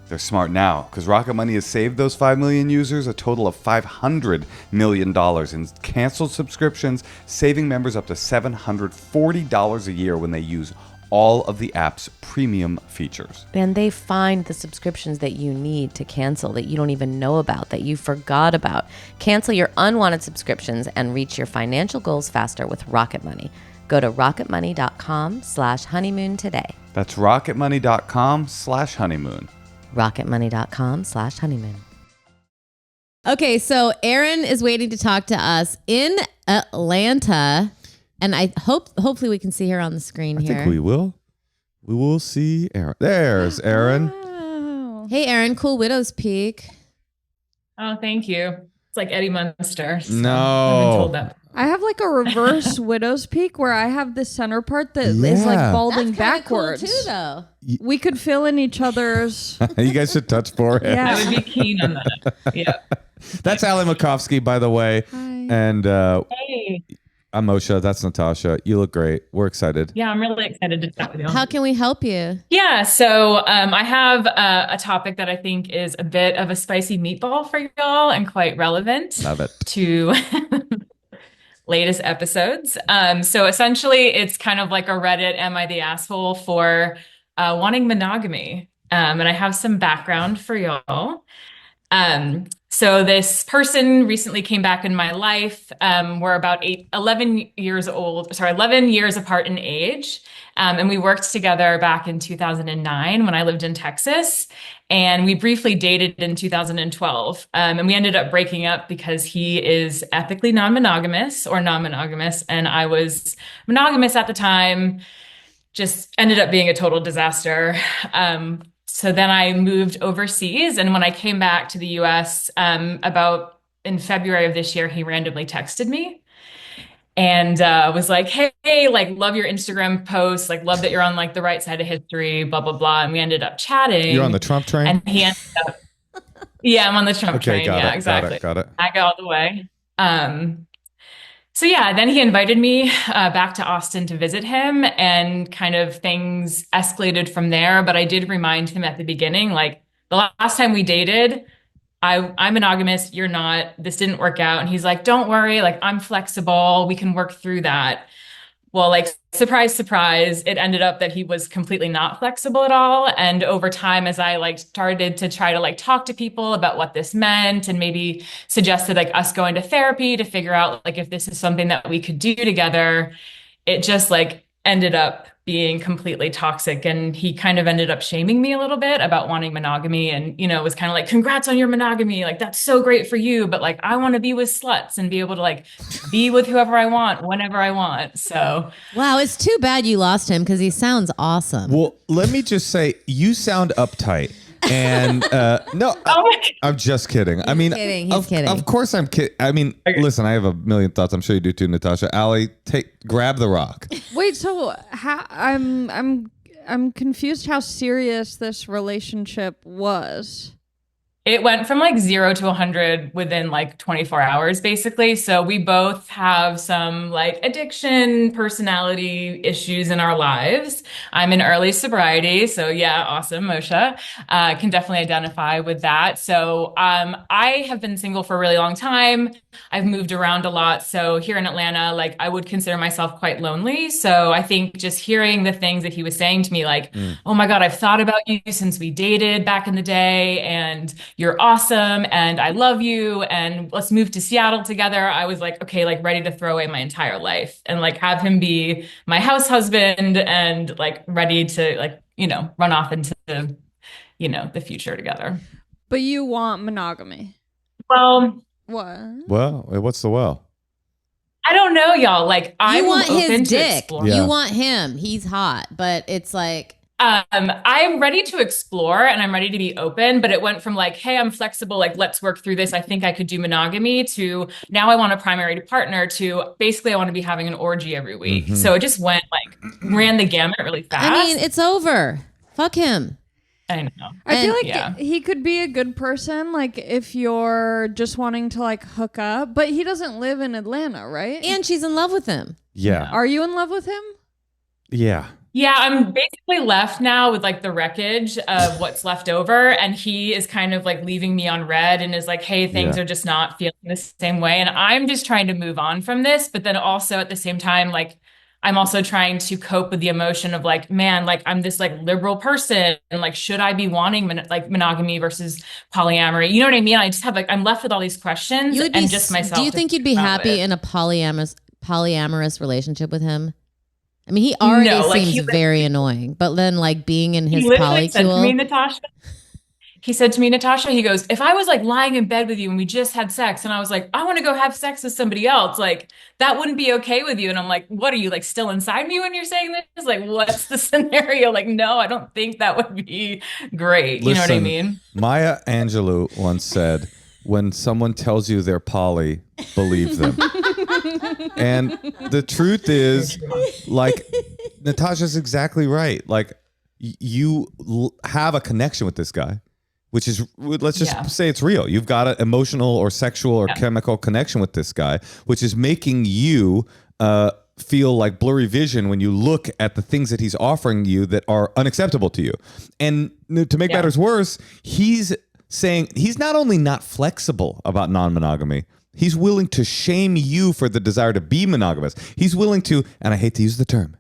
they're smart now, because Rocket Money has saved those 5 million users a total of $500 million in canceled subscriptions, saving members up to $740 a year when they use all of the app's premium features. And they find the subscriptions that you need to cancel, that you don't even know about, that you forgot about. Cancel your unwanted subscriptions and reach your financial goals faster with Rocket Money. Go to rocketmoney.com/honeymoon today. That's rocketmoney.com/honeymoon. rocketmoney.com/honeymoon. Okay, so Aaron is waiting to talk to us in Atlanta, and hopefully we can see her on the screen I here. think we will. We will see Aaron. There's Aaron. Wow. Hey, Aaron, cool Widow's Peak. Oh, thank you. It's like Eddie Munster. So No. I've been told that. I have like a reverse widow's peak where I have the center part that is like Yeah. balding That's kinda backwards. cool too, though. We could fill in each other's. You guys should touch forehead. Yeah. I would be keen on that. Yeah. That's Ali Macofsky, by the way. Hi. And Hey. I'm Moshe. That's Natasha. You look great. We're excited. Yeah, I'm really excited to chat with you. How can we help you? Yeah, so I have a topic that I think is a bit of a spicy meatball for y'all and quite relevant Love it. to latest episodes. So essentially, it's kind of like a Reddit "Am I the asshole?" for wanting monogamy. And I have some background for y'all. So this person recently came back in my life. We're about 11 years apart in age. And we worked together back in 2009 when I lived in Texas. And we briefly dated in 2012. And we ended up breaking up because he is ethically non-monogamous. And I was monogamous at the time. Just ended up being a total disaster. So then I moved overseas. And when I came back to the US, about in February of this year, he randomly texted me and was like, hey, like, love your Instagram posts, like, love that you're on like the right side of history, blah, blah, blah. And we ended up chatting. You're on the Trump train? And he ended up, yeah, I'm on the Trump train. Yeah, exactly. Got it. I got all the way. So yeah, then he invited me back to Austin to visit him, and kind of things escalated from there. But I did remind him at the beginning, like, the last time we dated, I'm monogamous, you're not, this didn't work out. And he's like, don't worry, like, I'm flexible, we can work through that. Well, like, surprise, surprise, it ended up that he was completely not flexible at all. And over time, as I like started to try to like talk to people about what this meant, and maybe suggested like us going to therapy to figure out like if this is something that we could do together, it just like ended up being completely toxic. And he kind of ended up shaming me a little bit about wanting monogamy, and, you know, it was kind of like, congrats on your monogamy. Like, that's so great for you. But like, I want to be with sluts and be able to like be with whoever I want, whenever I want. So Wow, it's too bad you lost him because he sounds awesome. Well, let me just say, you sound uptight. And no, I'm just kidding. I mean, He's kidding. Of course I'm kidding. I mean, listen, I have a million thoughts. I'm sure you do too, Natasha. Ali, grab the rock. Wait, so how, I'm confused how serious this relationship was. It went from like 0 to 100 within like 24 hours, basically. So we both have some like addiction, personality issues in our lives. I'm in early sobriety. So yeah, awesome, Moshe. Can definitely identify with that. So I have been single for a really long time. I've moved around a lot. So here in Atlanta, like I would consider myself quite lonely. So I think just hearing the things that he was saying to me, like, oh my God, I've thought about you since we dated back in the day, and you're awesome, and I love you, and let's move to Seattle together. I was like, okay, like ready to throw away my entire life and like have him be my house husband and like ready to like, run off into, the future together. But you want monogamy. Well, What? Well, what's the well? I don't know, y'all. Like, You want open his to dick. explore. Yeah. You want him. He's hot, but it's like, I'm ready to explore and I'm ready to be open, but it went from like, hey, I'm flexible, like let's work through this. I think I could do monogamy, to now I want a primary partner, to basically I want to be having an orgy every week. So it just went like ran the gamut really fast. I mean, it's over. Fuck him. I know. I feel And- like he could be a good person, like if you're just wanting to like hook up, but he doesn't live in Atlanta, right? And she's in love with him. Yeah. Are you in love with him? Yeah. Yeah, I'm basically left now with like the wreckage of what's left over. And he is kind of like leaving me on red and is like, hey, things Yeah. are just not feeling the same way. And I'm just trying to move on from this. But then also at the same time, like, I'm also trying to cope with the emotion of like, man, like I'm this like liberal person, and like, should I be wanting monogamy versus polyamory? You know what I mean? I just have like, I'm left with all these questions You would be, and just myself. do you to think you'd be about happy it. in a polyamorous relationship with him? I mean, he already No, like, seems he very annoying, but then like being in his He literally said to me, polycule. Natasha, he said to me, Natasha, he goes, if I was like lying in bed with you and we just had sex and I was like, I want to go have sex with somebody else, like that wouldn't be okay with you. And I'm like, what are you like still inside me when you're saying this? Like, what's the scenario? Like, no, I don't think that would be great. You know what I Listen, mean? Maya Angelou once said, when someone tells you they're poly, believe them. And the truth is, like, Natasha's exactly right. Like, you have a connection with this guy, which is, let's just say it's real. You've got an emotional or sexual or chemical connection with this guy, which is making you feel like blurry vision when you look at the things that he's offering you that are unacceptable to you. And to make matters worse, he's saying he's not only not flexible about non-monogamy, he's willing to shame you for the desire to be monogamous. He's willing to, and I hate to use the term,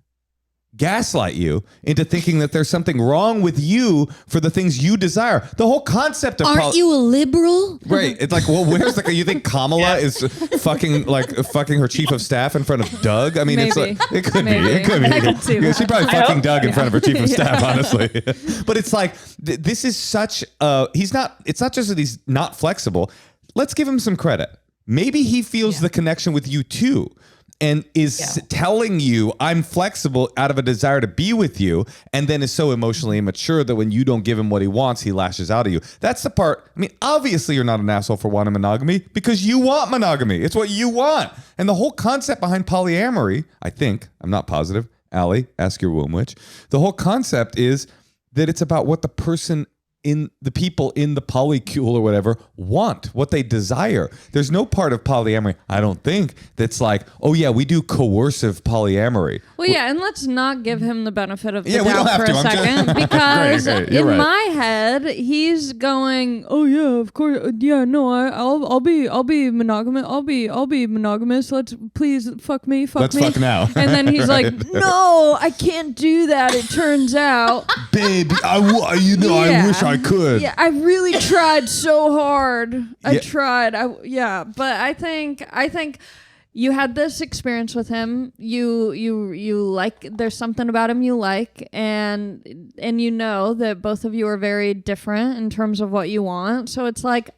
gaslight you into thinking that there's something wrong with you for the things you desire. The whole concept of Aren't you a liberal? right? It's like, well, where's the? You think Kamala is fucking her chief of staff in front of Doug? I mean, it's Maybe. like it could Maybe. be. It could be. I could see Yeah, she that. probably I fucking hope- Doug in front of her chief of staff, honestly. But it's like this is such. He's not. It's not just that he's not flexible. Let's give him some credit. Maybe he feels the connection with you too, and is telling you, I'm flexible out of a desire to be with you, and then is so emotionally immature that when you don't give him what he wants, he lashes out at you. That's the part. I mean, obviously you're not an asshole for wanting monogamy because you want monogamy. It's what you want. And the whole concept behind polyamory, I think, I'm not positive, Allie, ask your womb witch. The whole concept is that it's about what the people in the polycule or whatever want, what they desire. There's no part of polyamory, I don't think, that's like, oh yeah, we do coercive polyamory. Well, yeah, and let's not give him the benefit of the Yeah, we don't doubt have for to. a I'm just- second, because Great. You're in right. my head, he's going, "Oh yeah, of course, yeah, no, I'll be monogamous. I'll be monogamous. Let's please fuck me, Let's me." fuck now. And then he's Right. like, "No, I can't do that. It turns out, Baby, I wish I could. yeah, I really tried so hard. I Yeah. tried. But I think you had this experience with him. You like, there's something about him you like, and you know that both of you are very different in terms of what you want. So it's like,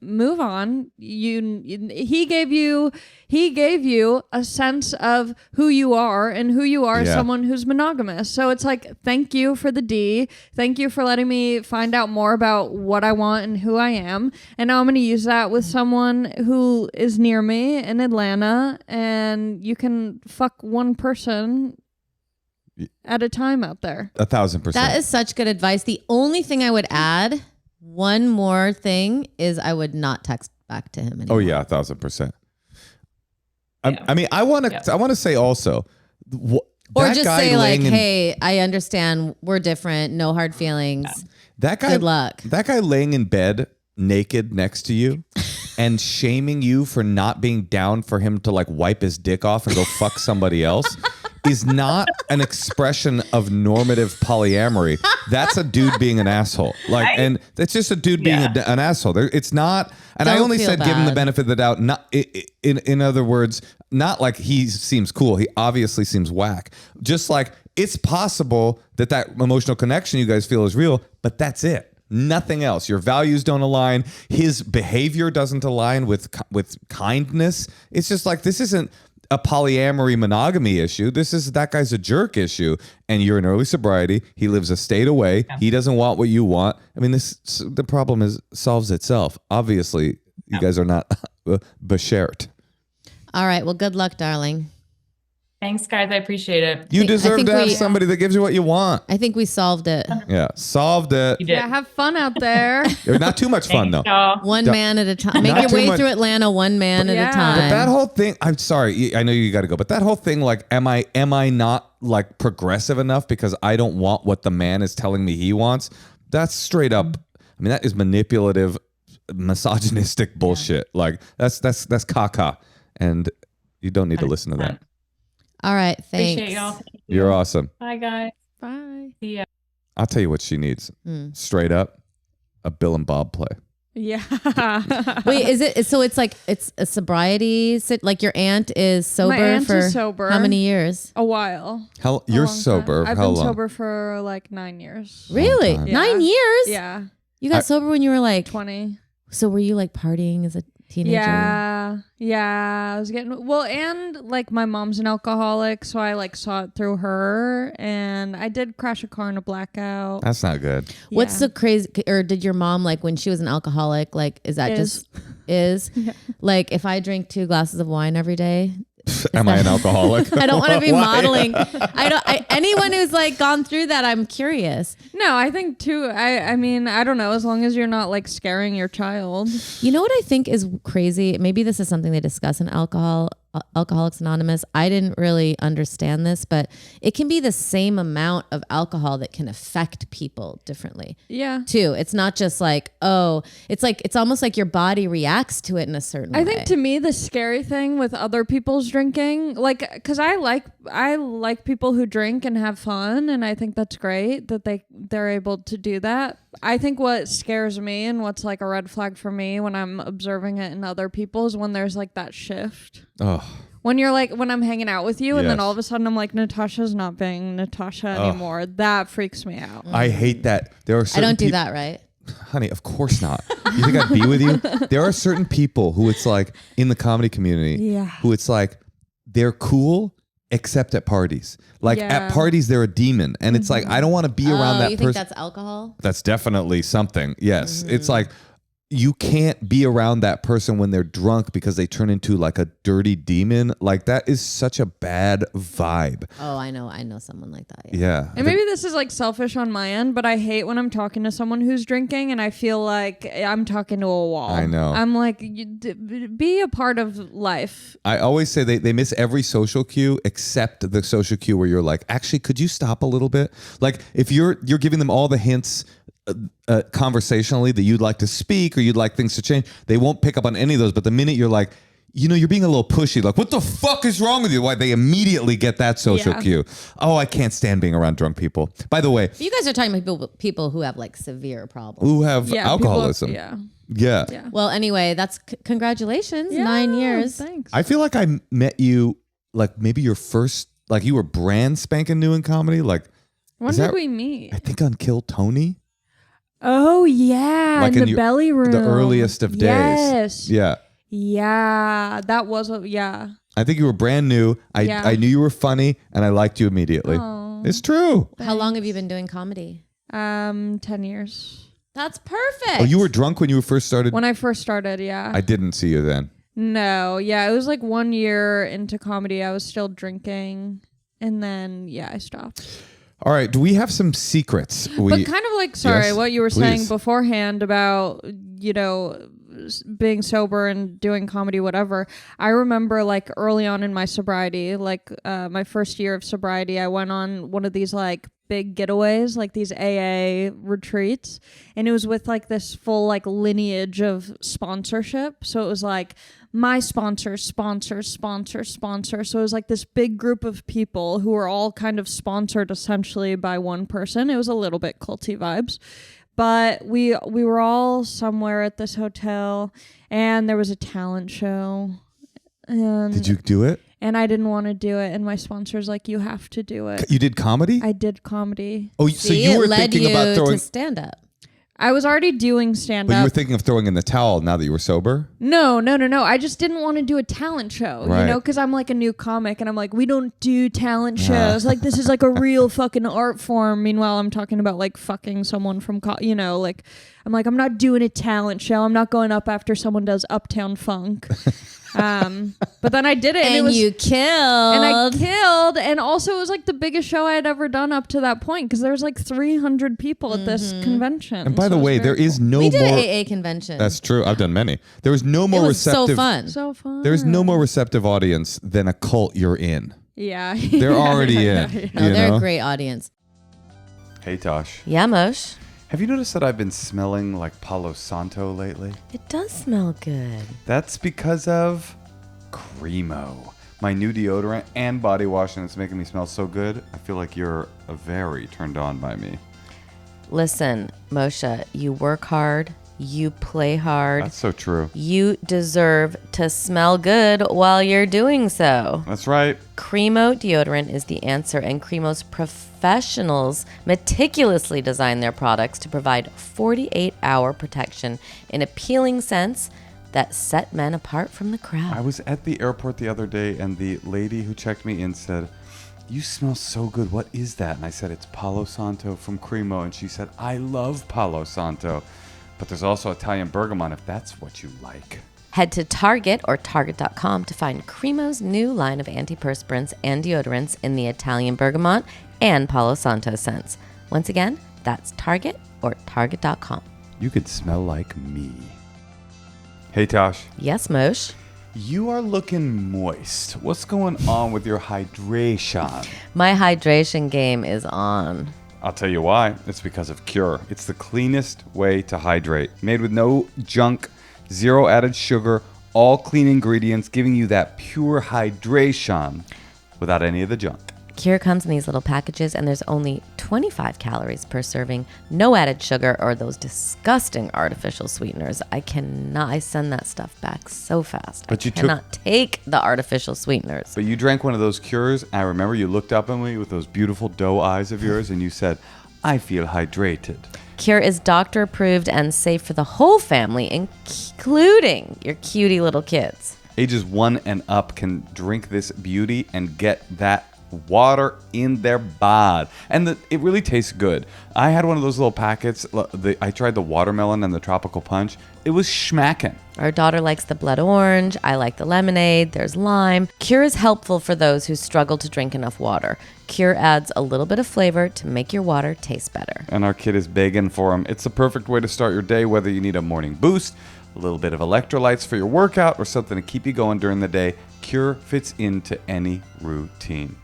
move on. He gave you a sense of who you are, and who you are as Yeah. someone who's monogamous. So it's like, thank you for the D. Thank you for letting me find out more about what I want and who I am. And now I'm going to use that with someone who is near me in Atlanta, and you can fuck one person at a time out there. 1,000%. That is such good advice. The only thing I would add One more thing is I would not text back to him anymore. Oh yeah, 1,000%. I mean, I want to say also, Or that just guy say like, laying in- hey, I understand we're different. No hard feelings. that guy, good luck. That guy laying in bed naked next to you and shaming you for not being down for him to like wipe his dick off and go fuck somebody else is not an expression of normative polyamory. That's a dude being an asshole. Like, and it's just a dude being an asshole. It's not. And I Don't only feel said give him the bad. benefit of the doubt. Not in other words, not like he seems cool. He obviously seems whack. Just like it's possible that emotional connection you guys feel is real, but that's it. Nothing else. Your values don't align. His behavior doesn't align with kindness. It's just like this isn't a polyamory monogamy issue. This is that guy's a jerk issue, and you're in early sobriety. He lives a state away. He doesn't want what you want. I mean, the problem solves itself. Obviously, you guys are not beshert. All right. Well, good luck, darling. Thanks, guys. I appreciate it. You deserve think to have we- somebody that gives you what you want. I think we solved it. Yeah, solved it. You did. Yeah, have fun out there. Not too much fun though. Thanks, y'all. One man at a time. Make Not your too way much. through Atlanta one man at Yeah. a time. But that whole thing, I'm sorry, I know you got to go, but that whole thing, like, am I not like progressive enough because I don't want what the man is telling me he wants? That's straight up. I mean, that is manipulative, misogynistic bullshit. Like that's caca, and you don't need to listen to that. All right. Thanks. Appreciate y'all. You're awesome. Bye, guys. Bye. See ya. I'll tell you what she needs. Straight up, a Bill and Bob play. Yeah. Wait, is it so? It's like it's a sobriety. Like your aunt is sober My aunt for is sober. how many years? A while. How A you're long time. sober? I've How been long? sober for like 9 years. Really? time. 9 Yeah. years? Yeah. You got sober when you were like 20. So were you like partying as a teenager? Yeah. Yeah. I was getting, well, and like my mom's an alcoholic. So I like saw it through her. And I did crash a car in a blackout. That's not good. What's Yeah. the crazy? Or did your mom like when she was an alcoholic? Like, is that just like if I drink 2 glasses of wine every day? Am I an alcoholic? I don't want to be Why? modeling. Anyone who's like gone through that, I'm curious. No, I think too. I mean, I don't know. As long as you're not like scaring your child. You know what I think is crazy? Maybe this is something they discuss in Alcoholics Anonymous. I didn't really understand this, but it can be the same amount of alcohol that can affect people differently. Yeah. Too. It's not just like, oh, it's almost like your body reacts to it in a certain way. I think to me the scary thing with other people's drinking, like, because I like people who drink and have fun, and I think that's great that they're able to do that. I think what scares me and what's like a red flag for me when I'm observing it in other people is when there's like that shift. Oh, When you're like, when I'm hanging out with you and then Yes. all of a sudden I'm like, Natasha's not being Natasha anymore. That freaks me out. I hate that. There are I certain don't do peop- that, right? Honey, of course not. You think I'd be with you? There are certain people who it's like in the comedy community Yeah. who it's like they're cool except at parties. Like Yeah. at parties they're a demon, and it's like I don't want to be around that you person. think that's alcohol? That's definitely something. Yes. It's like you can't be around that person when they're drunk because they turn into like a dirty demon. Like that is such a bad vibe. Oh, I know someone like that. Yeah. And maybe this is like selfish on my end, but I hate when I'm talking to someone who's drinking and I feel like I'm talking to a wall. I know. I'm like, be a part of life. I always say they miss every social cue except the social cue where you're like, actually, could you stop a little bit? Like if you're giving them all the hints conversationally that you'd like to speak or you'd like things to change, they won't pick up on any of those. But the minute you're like, you're being a little pushy, like, what the fuck is wrong with you? Why they immediately get that social Yeah. cue. Oh, I can't stand being around drunk people. By the way, But you guys are talking about people who have like severe problems. who have Yeah. alcoholism. Yeah. Yeah. Yeah. Well, anyway, that's congratulations. 9 years. Thanks. I feel like I met you like maybe your first, like you were brand spanking new in comedy. Like, When is did that- we meet? I think on Kill Tony. Oh, yeah. Like in in the your- belly room. The earliest of days. Yes. Yeah. Yeah. That was, yeah. I think you were brand new. Yeah. I knew you were funny and I liked you immediately. Oh. It's true. How long have you been doing comedy? 10 years. That's perfect. Oh, you were drunk when you first started? When I first started, yeah. I didn't see you then. No, yeah, it was like 1 year into comedy. I was still drinking, and then I stopped. All right. Do we have some secrets? But kind of like, sorry, Yes, what you were saying please. beforehand about, being sober and doing comedy, whatever. I remember like early on in my sobriety, like my first year of sobriety, I went on one of these like big getaways, like these AA retreats. And it was with like this full like lineage of sponsorship. So it was like my sponsor. So it was like this big group of people who were all kind of sponsored essentially by one person. It was a little bit culty vibes. But we were all somewhere at this hotel, and there was a talent show. And Did you do it? And I didn't want to do it, and my sponsor's like, "You have to do it." You did comedy? I did comedy. Oh, so See, you it were led thinking about you throwing. to stand up. I was already doing stand But you were up. thinking of throwing in the towel now that you were sober? No. I just didn't want to do a talent show, Right. because I'm like a new comic, and I'm like, we don't do talent shows. Like, this is like a real fucking art form. Meanwhile, I'm talking about like fucking someone from, like, I'm like, I'm not doing a talent show. I'm not going up after someone does Uptown Funk. But then I did it, and it was, you killed. and I killed, and also it was like the biggest show I had ever done up to that point, because there was like 300 people at this convention. And by the So it was way, very there is cool. no we did more. an AA convention. That's true. I've done many. There was no it more was receptive. so fun. So fun. There's no more receptive audience than a cult you're in. Yeah. They're already in. No, they're know? a great audience. Hey, Tosh. Yeah, Moshe. Have you noticed that I've been smelling like Palo Santo lately? It does smell good. That's because of Cremo, my new deodorant and body wash, and it's making me smell so good. I feel like you're very turned on by me. Listen, Moshe, you work hard. You play hard. That's so true. You deserve to smell good while you're doing so. That's right. Cremo deodorant is the answer, and Cremo's professionals meticulously design their products to provide 48-hour protection in appealing scents that set men apart from the crowd. I was at the airport the other day, and the lady who checked me in said, "You smell so good. What is that?" And I said, "It's Palo Santo from Cremo." And she said, "I love Palo Santo. But there's also Italian bergamot if that's what you like." Head to Target or Target.com to find Cremo's new line of antiperspirants and deodorants in the Italian bergamot and Palo Santo scents. Once again, that's Target or Target.com. You could smell like me. Hey, Tosh. Yes, Moshe? You are looking moist. What's going on with your hydration? My hydration game is on. I'll tell you why. It's because of Cure. It's the cleanest way to hydrate. Made with no junk, zero added sugar, all clean ingredients, giving you that pure hydration without any of the junk. Cure comes in these little packages, and there's only 25 calories per serving, no added sugar or those disgusting artificial sweeteners. I send that stuff back so fast. But I cannot take the artificial sweeteners. But you drank one of those Cures. I remember you looked up at me with those beautiful doe eyes of yours, and you said, "I feel hydrated." Cure is doctor approved and safe for the whole family, including your cutie little kids. Ages 1 and up can drink this beauty and get that water in their bod, and it really tastes good. I had one of those little packets. I tried the watermelon and the tropical punch. It was schmacking. Our daughter likes the blood orange. I like the lemonade. There's lime. Cure is helpful for those who struggle to drink enough water. Cure adds a little bit of flavor to make your water taste better. And our kid is begging for them. It's the perfect way to start your day, whether you need a morning boost, a little bit of electrolytes for your workout, or something to keep you going during the day. Cure fits into any routine.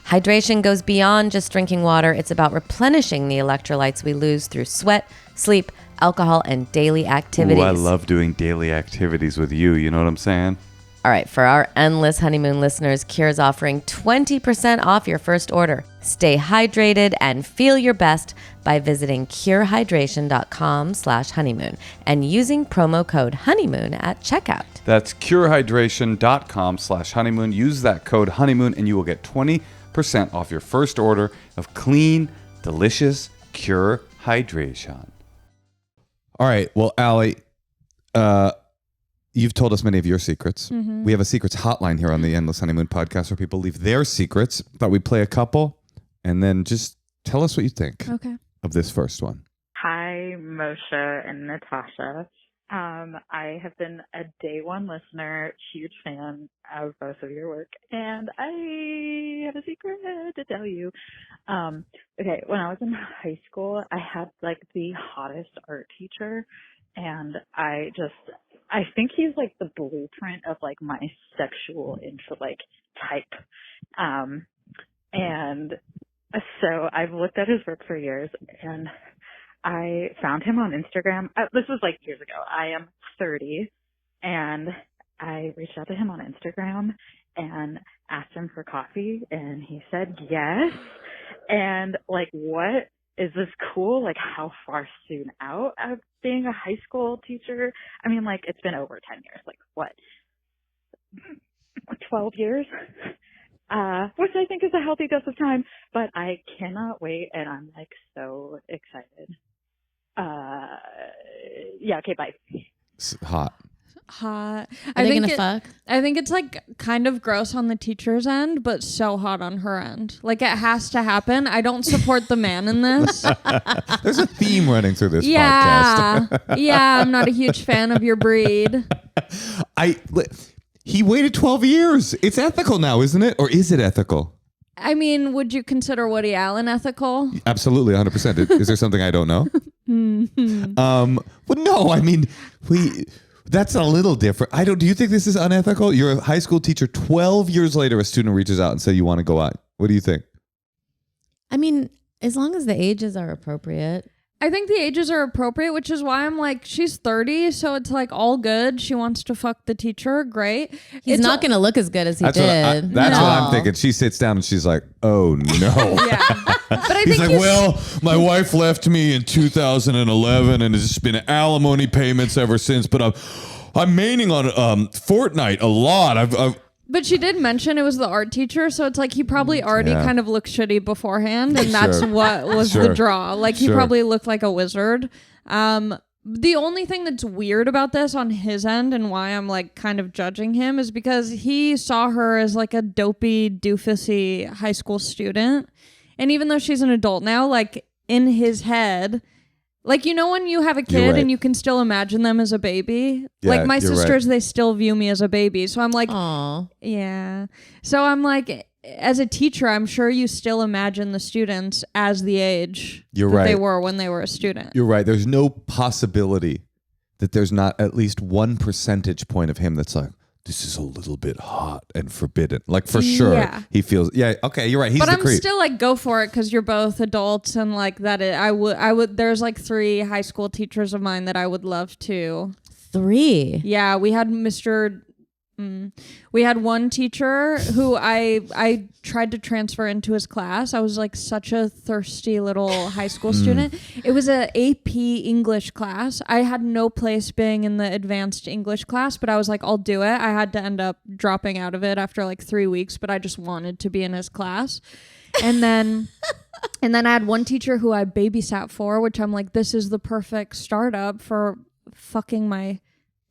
Hydration goes beyond just drinking water. It's about replenishing the electrolytes we lose through sweat, sleep, alcohol, and daily activities. Ooh, I love doing daily activities with you. You know what I'm saying? All right, for our Endless Honeymoon listeners, Cure is offering 20% off your first order. Stay hydrated and feel your best by visiting curehydration.com/honeymoon and using promo code honeymoon at checkout. That's curehydration.com/honeymoon. Use that code honeymoon and you will get 20% off your first order of clean, delicious Cure Hydration. All right. Well, Allie, you've told us many of your secrets. Mm-hmm. We have a secrets hotline here on the Endless Honeymoon podcast where people leave their secrets. Thought we'd play a couple and then just tell us what you think Okay. of this first one. Hi, Moshe and Natasha. I have been a day one listener, huge fan of both of your work, and I have a secret to tell you. Okay, when I was in high school, I had like the hottest art teacher, and I think he's like the blueprint of like my sexual type. And so I've looked at his work for years, and I found him on Instagram. This was like years ago. I am 30, and I reached out to him on Instagram and asked him for coffee, and he said yes. And like, what is this cool? Like, how far soon out of being a high school teacher? I mean, like, it's been over 10 years. Like, what? 12 years? Which I think is a healthy dose of time, but I cannot wait, and I'm like so excited. Yeah, okay, bye. It's hot. Are they gonna fuck? I think it's like kind of gross on the teacher's end, but so hot on her end. Like, it has to happen. I don't support the man in this. There's a theme running through this Yeah. podcast. Yeah, I'm not a huge fan of your breed. He waited 12 years. It's ethical now, isn't it? Or is it ethical? I mean, would you consider Woody Allen ethical? Absolutely, 100%. Is there something I don't know? Well, no, I mean, that's a little different. Do you think this is unethical? You're a high school teacher. 12 years later, a student reaches out and say, you want to go out. What do you think? I mean, as long as the ages are appropriate. I think the ages are appropriate, which is why I'm like, she's 30, so it's like all good. She wants to fuck the teacher. Great. He's not going to look as good as he That's did. What I'm thinking. She sits down and she's like, oh no. Yeah. But I He's think like, well, my wife left me in 2011 and it's just been alimony payments ever since, but I'm maining on Fortnite a lot. But she did mention it was the art teacher, so it's like he probably already kind of looked shitty beforehand, and that's what was the draw. Like, he probably looked like a wizard. The only thing that's weird about this on his end and why I'm like kind of judging him is because he saw her as like a dopey, doofusy high school student. And even though she's an adult now, like in his head, like, you know, when you have a kid and you can still imagine them as a baby, like my sisters, they still view me as a baby. So I'm like, yeah. So I'm like, as a teacher, I'm sure you still imagine the students as the age that they were when they were a student. You're right. There's no possibility that there's not at least 1 percentage point of him that's like, this is a little bit hot and forbidden. Like, for sure, he feels. Yeah, okay, you're right. He's but the I'm creep. still like, go for it, because you're both adults, and like that. I would. There's like 3 high school teachers of mine that I would love to. 3. Yeah, we had Mr. We had one teacher who I tried to transfer into his class. I was like such a thirsty little high school student. It was a AP English class. I had no place being in the advanced English class, but I was like, I'll do it. I had to end up dropping out of it after like 3 weeks, but I just wanted to be in his class. And then I had one teacher who I babysat for, which I'm like, this is the perfect startup for fucking my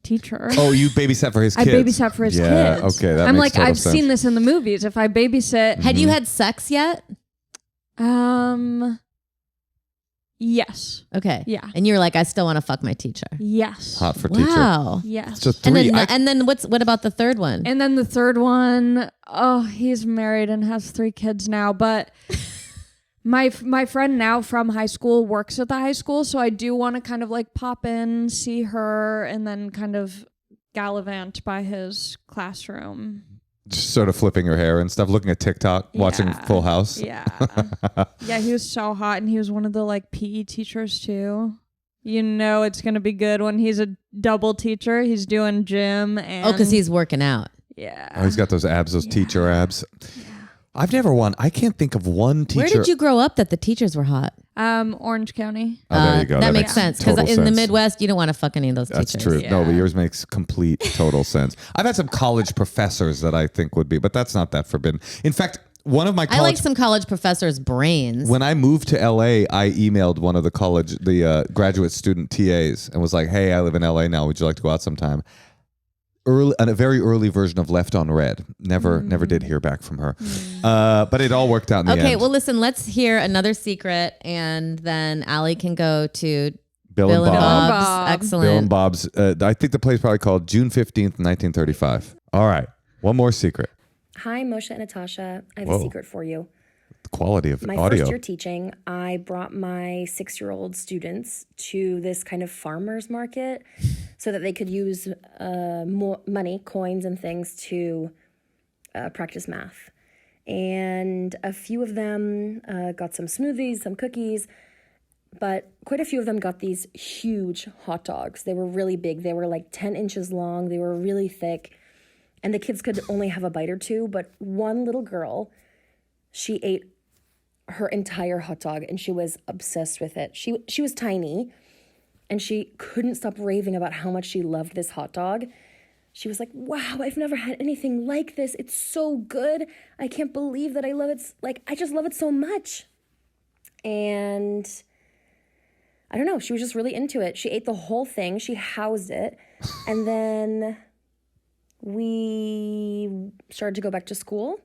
teacher. Oh, you babysat for his kids? I babysat for his kids. Okay, that I'm makes like, total I've sense. seen this in the movies. If I babysit, had you had sex yet? Yes. Okay. Yeah. And you're like, I still want to fuck my teacher. Yes. Hot for teacher. Wow. Yes. So 3. And then what about the third one? And then the third one, he's married and has 3 kids now, but my friend now from high school works at the high school, so I do want to kind of like pop in, see her, and then kind of gallivant by his classroom. Just sort of flipping her hair and stuff, looking at TikTok, watching Full House. Yeah. Yeah, he was so hot, and he was one of the like PE teachers too. You know it's going to be good when he's a double teacher. He's doing gym and... because he's working out. Yeah. Oh, he's got those abs, those teacher abs. Yeah. I've never won. I can't think of one teacher. Where did you grow up that the teachers were hot? Orange County. Oh, there you go. That makes sense, because in the Midwest, you don't want to fuck any of those That's teachers. true. Yeah. No, but yours makes complete, total sense. I've had some college professors that I think would be, but that's not that forbidden. In fact, one of my college... I like some college professors' brains. When I moved to LA, I emailed one of the graduate student TAs and was like, hey, I live in LA now. Would you like to go out sometime? A very early version of Left on Red. Never did hear back from her. But it all worked out in the end. Okay, well, listen, let's hear another secret, and then Allie can go to Bill Bill and and Bob. Bob's. Bob. Excellent. Bill and Bob's. I think the play's probably called June 15th, 1935. All right. One more secret. Hi, Moshe and Natasha. I have Whoa. a secret for you. The quality of My audio. first year teaching, I brought my 6-year-old students to this kind of farmer's market so that they could use more money, coins, and things to practice math. And a few of them got some smoothies, some cookies, but quite a few of them got these huge hot dogs. They were really big. They were like 10 inches long. They were really thick. And the kids could only have a bite or two, but one little girl, she ate her entire hot dog and she was obsessed with it. She was tiny and she couldn't stop raving about how much she loved this hot dog. She was like, wow, I've never had anything like this. It's so good. I can't believe that I love it. Like, I just love it so much. And I don't know, she was just really into it. She ate the whole thing. She housed it. And then we started to go back to school.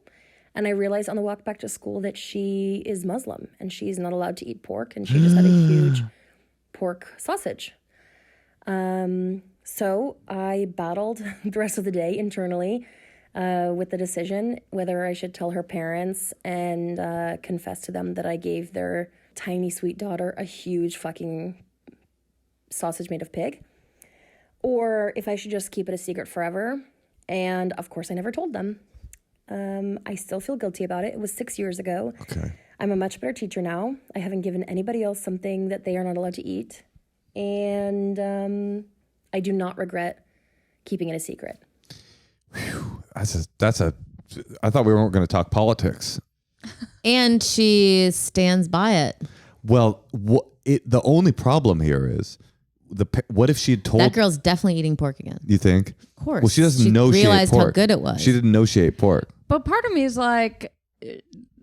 And I realized on the walk back to school that she is Muslim and she's not allowed to eat pork. And she just had a huge pork sausage. So I battled the rest of the day internally with the decision whether I should tell her parents and confess to them that I gave their tiny sweet daughter a huge fucking sausage made of pig, or if I should just keep it a secret forever. And of course I never told them. I still feel guilty about it. It was 6 years ago. Okay. I'm a much better teacher now. I haven't given anybody else something that they are not allowed to eat. And I do not regret keeping it a secret. That's a. I thought we weren't going to talk politics. And she stands by it. Well, the only problem here is what if she had told That girl's definitely eating pork again. You think? Of course. Well, she doesn't know she ate realized pork. how good it was. She didn't know she ate pork. But part of me is like,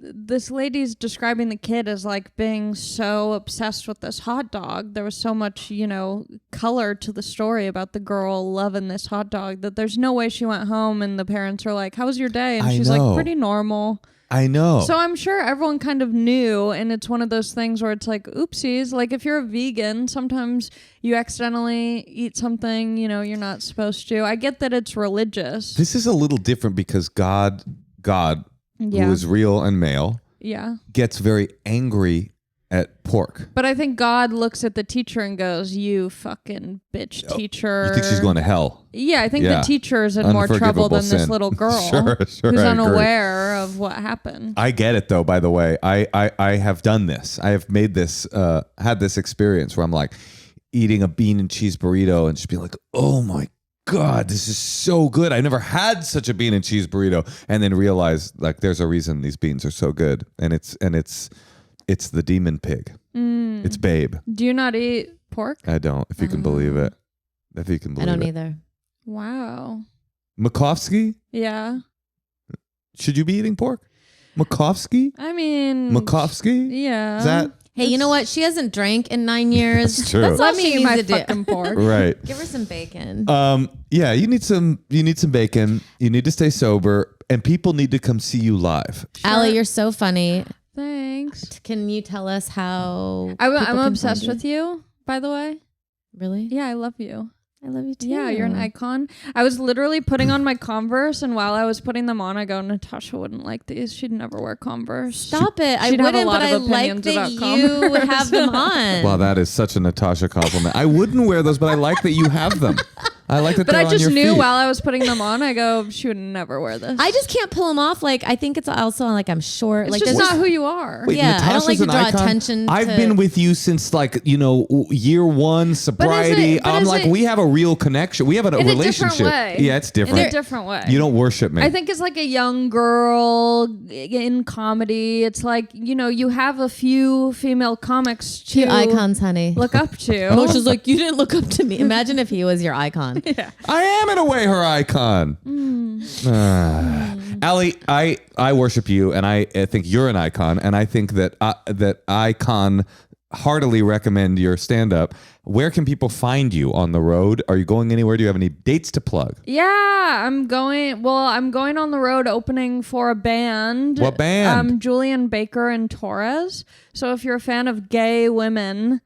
this lady's describing the kid as like being so obsessed with this hot dog. There was so much, color to the story about the girl loving this hot dog that there's no way she went home and the parents are like, how was your day? And I she's know. like, pretty normal. I know. So I'm sure everyone kind of knew, and it's one of those things where it's like, oopsies. Like if you're a vegan, sometimes you accidentally eat something, you're not supposed to. I get that it's religious. This is a little different because God, Yeah. who is real and male, Yeah. gets very angry at pork. But I think God looks at the teacher and goes, you fucking bitch teacher. You think she's going to hell? Yeah, I think Yeah. the teacher's in more trouble Unforgivable than this sin. little girl Sure, who's I agree. unaware of what happened. I get it though, by the way. I have done this. I have made this, had this experience where I'm like eating a bean and cheese burrito and just be like, oh my God, this is so good. I never had such a bean and cheese burrito. And then realize like there's a reason these beans are so good. And it's the demon pig. It's Babe. Do you not eat pork? I don't, if you can believe it. If you can I believe don't it. either. Wow. Macofsky? Yeah. Should you be eating pork? Macofsky? I mean. Macofsky? Yeah. Is that Hey, you know what? She hasn't drank in 9 years. That's true. That's all Let she me eat needs my to do. fucking pork. right? Give her some bacon. Yeah, you need some bacon. You need to stay sober, and people need to come see you live. Allie, you're so funny. Thanks. Can you tell us how I'm obsessed with you, by the way. Really? Yeah, I love you. I love you too. Yeah, you're an icon. I was literally putting on my Converse, and while I was putting them on, I go, Natasha wouldn't like these. She'd never wear Converse. Stop it. I she'd have a wouldn't, lot but of I like opinions that about you Converse. have them on. Wow, that is such a Natasha compliment. I wouldn't wear those, but I like that you have them. I like that But they're I just on your knew feet. while I was putting them on, I go, she would never wear this. I just can't pull them off. Like, I think it's also like I'm short. It's like, just there's not who you are. Wait, Yeah, I don't like Natasha's to an draw icon? attention I've to- been with you since like, year one, sobriety. but I'm is like, it- we have a real connection. We have a in a different relationship. way. Yeah, it's different. In a different way. You don't worship me. I think it's like a young girl in comedy. It's like, you have a few female comics to Cute icons, honey. look up to. Moshe's like, you didn't look up to me. Imagine if he was your icon. I am in a way her icon. Allie, I worship you, and I think you're an icon, and I think that icon heartily recommend your stand-up. Where can people find you on the road? Are you going anywhere? Do you have any dates to plug? Yeah, I'm going on the road opening for a band. What band? Julian Baker and Torres. So if you're a fan of gay women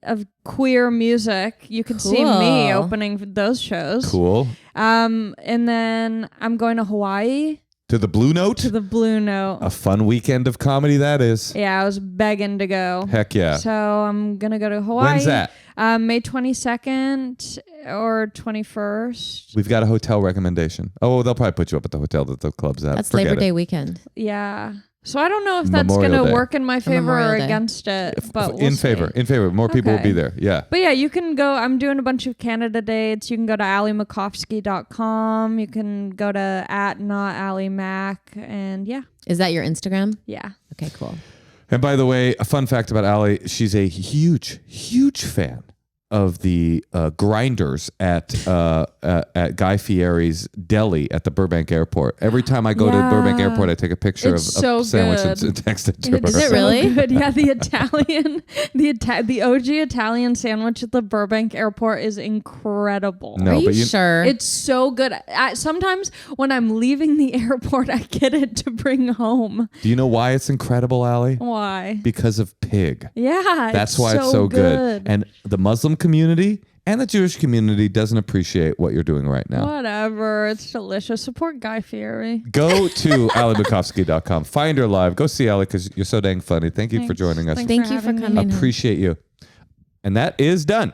of queer music. You can see Cool. me opening those shows. Cool. And then I'm going to Hawaii To the Blue Note. to the Blue Note. A fun weekend of comedy that is. Yeah, I was begging to go. Heck yeah. So I'm going to go to Hawaii. When's that? May 22nd or 21st. We've got a hotel recommendation. Oh, they'll probably put you up at the hotel that the club's at. That's Forget Labor it. Day weekend. Yeah. So I don't know if that's Memorial going Day. to work in my favor Memorial or Day. against it, but we'll in see. favor. In favor. More people will Okay. be there. Yeah. But yeah, you can go. I'm doing a bunch of Canada dates. You can go to Macofsky.com. You can go to @NotAllieMac. And yeah. Is that your Instagram? Yeah. Okay, cool. And by the way, a fun fact about Allie, she's a huge, huge fan of the grinders at Guy Fieri's deli at the Burbank Airport. Every time I go to Burbank Yeah. Airport, I take a picture It's of so a sandwich good. and text it to her. It's Is it so really? good. Yeah, the Italian, the OG Italian sandwich at the Burbank Airport is incredible. No, Are you but you- sure? It's so good. Sometimes when I'm leaving the airport, I get it to bring home. Do you know why it's incredible, Allie? Why? Because of pig. Yeah, That's why it's so good. And the Muslim community and the Jewish community doesn't appreciate what you're doing right now. Whatever. It's delicious. Support Guy Fieri. Go to AllieMacofsky.com. Find her live. Go see Allie because you're so dang funny. Thank you for Thanks. joining us. Thanks Thank you for having me. coming. Appreciate you. And that is done.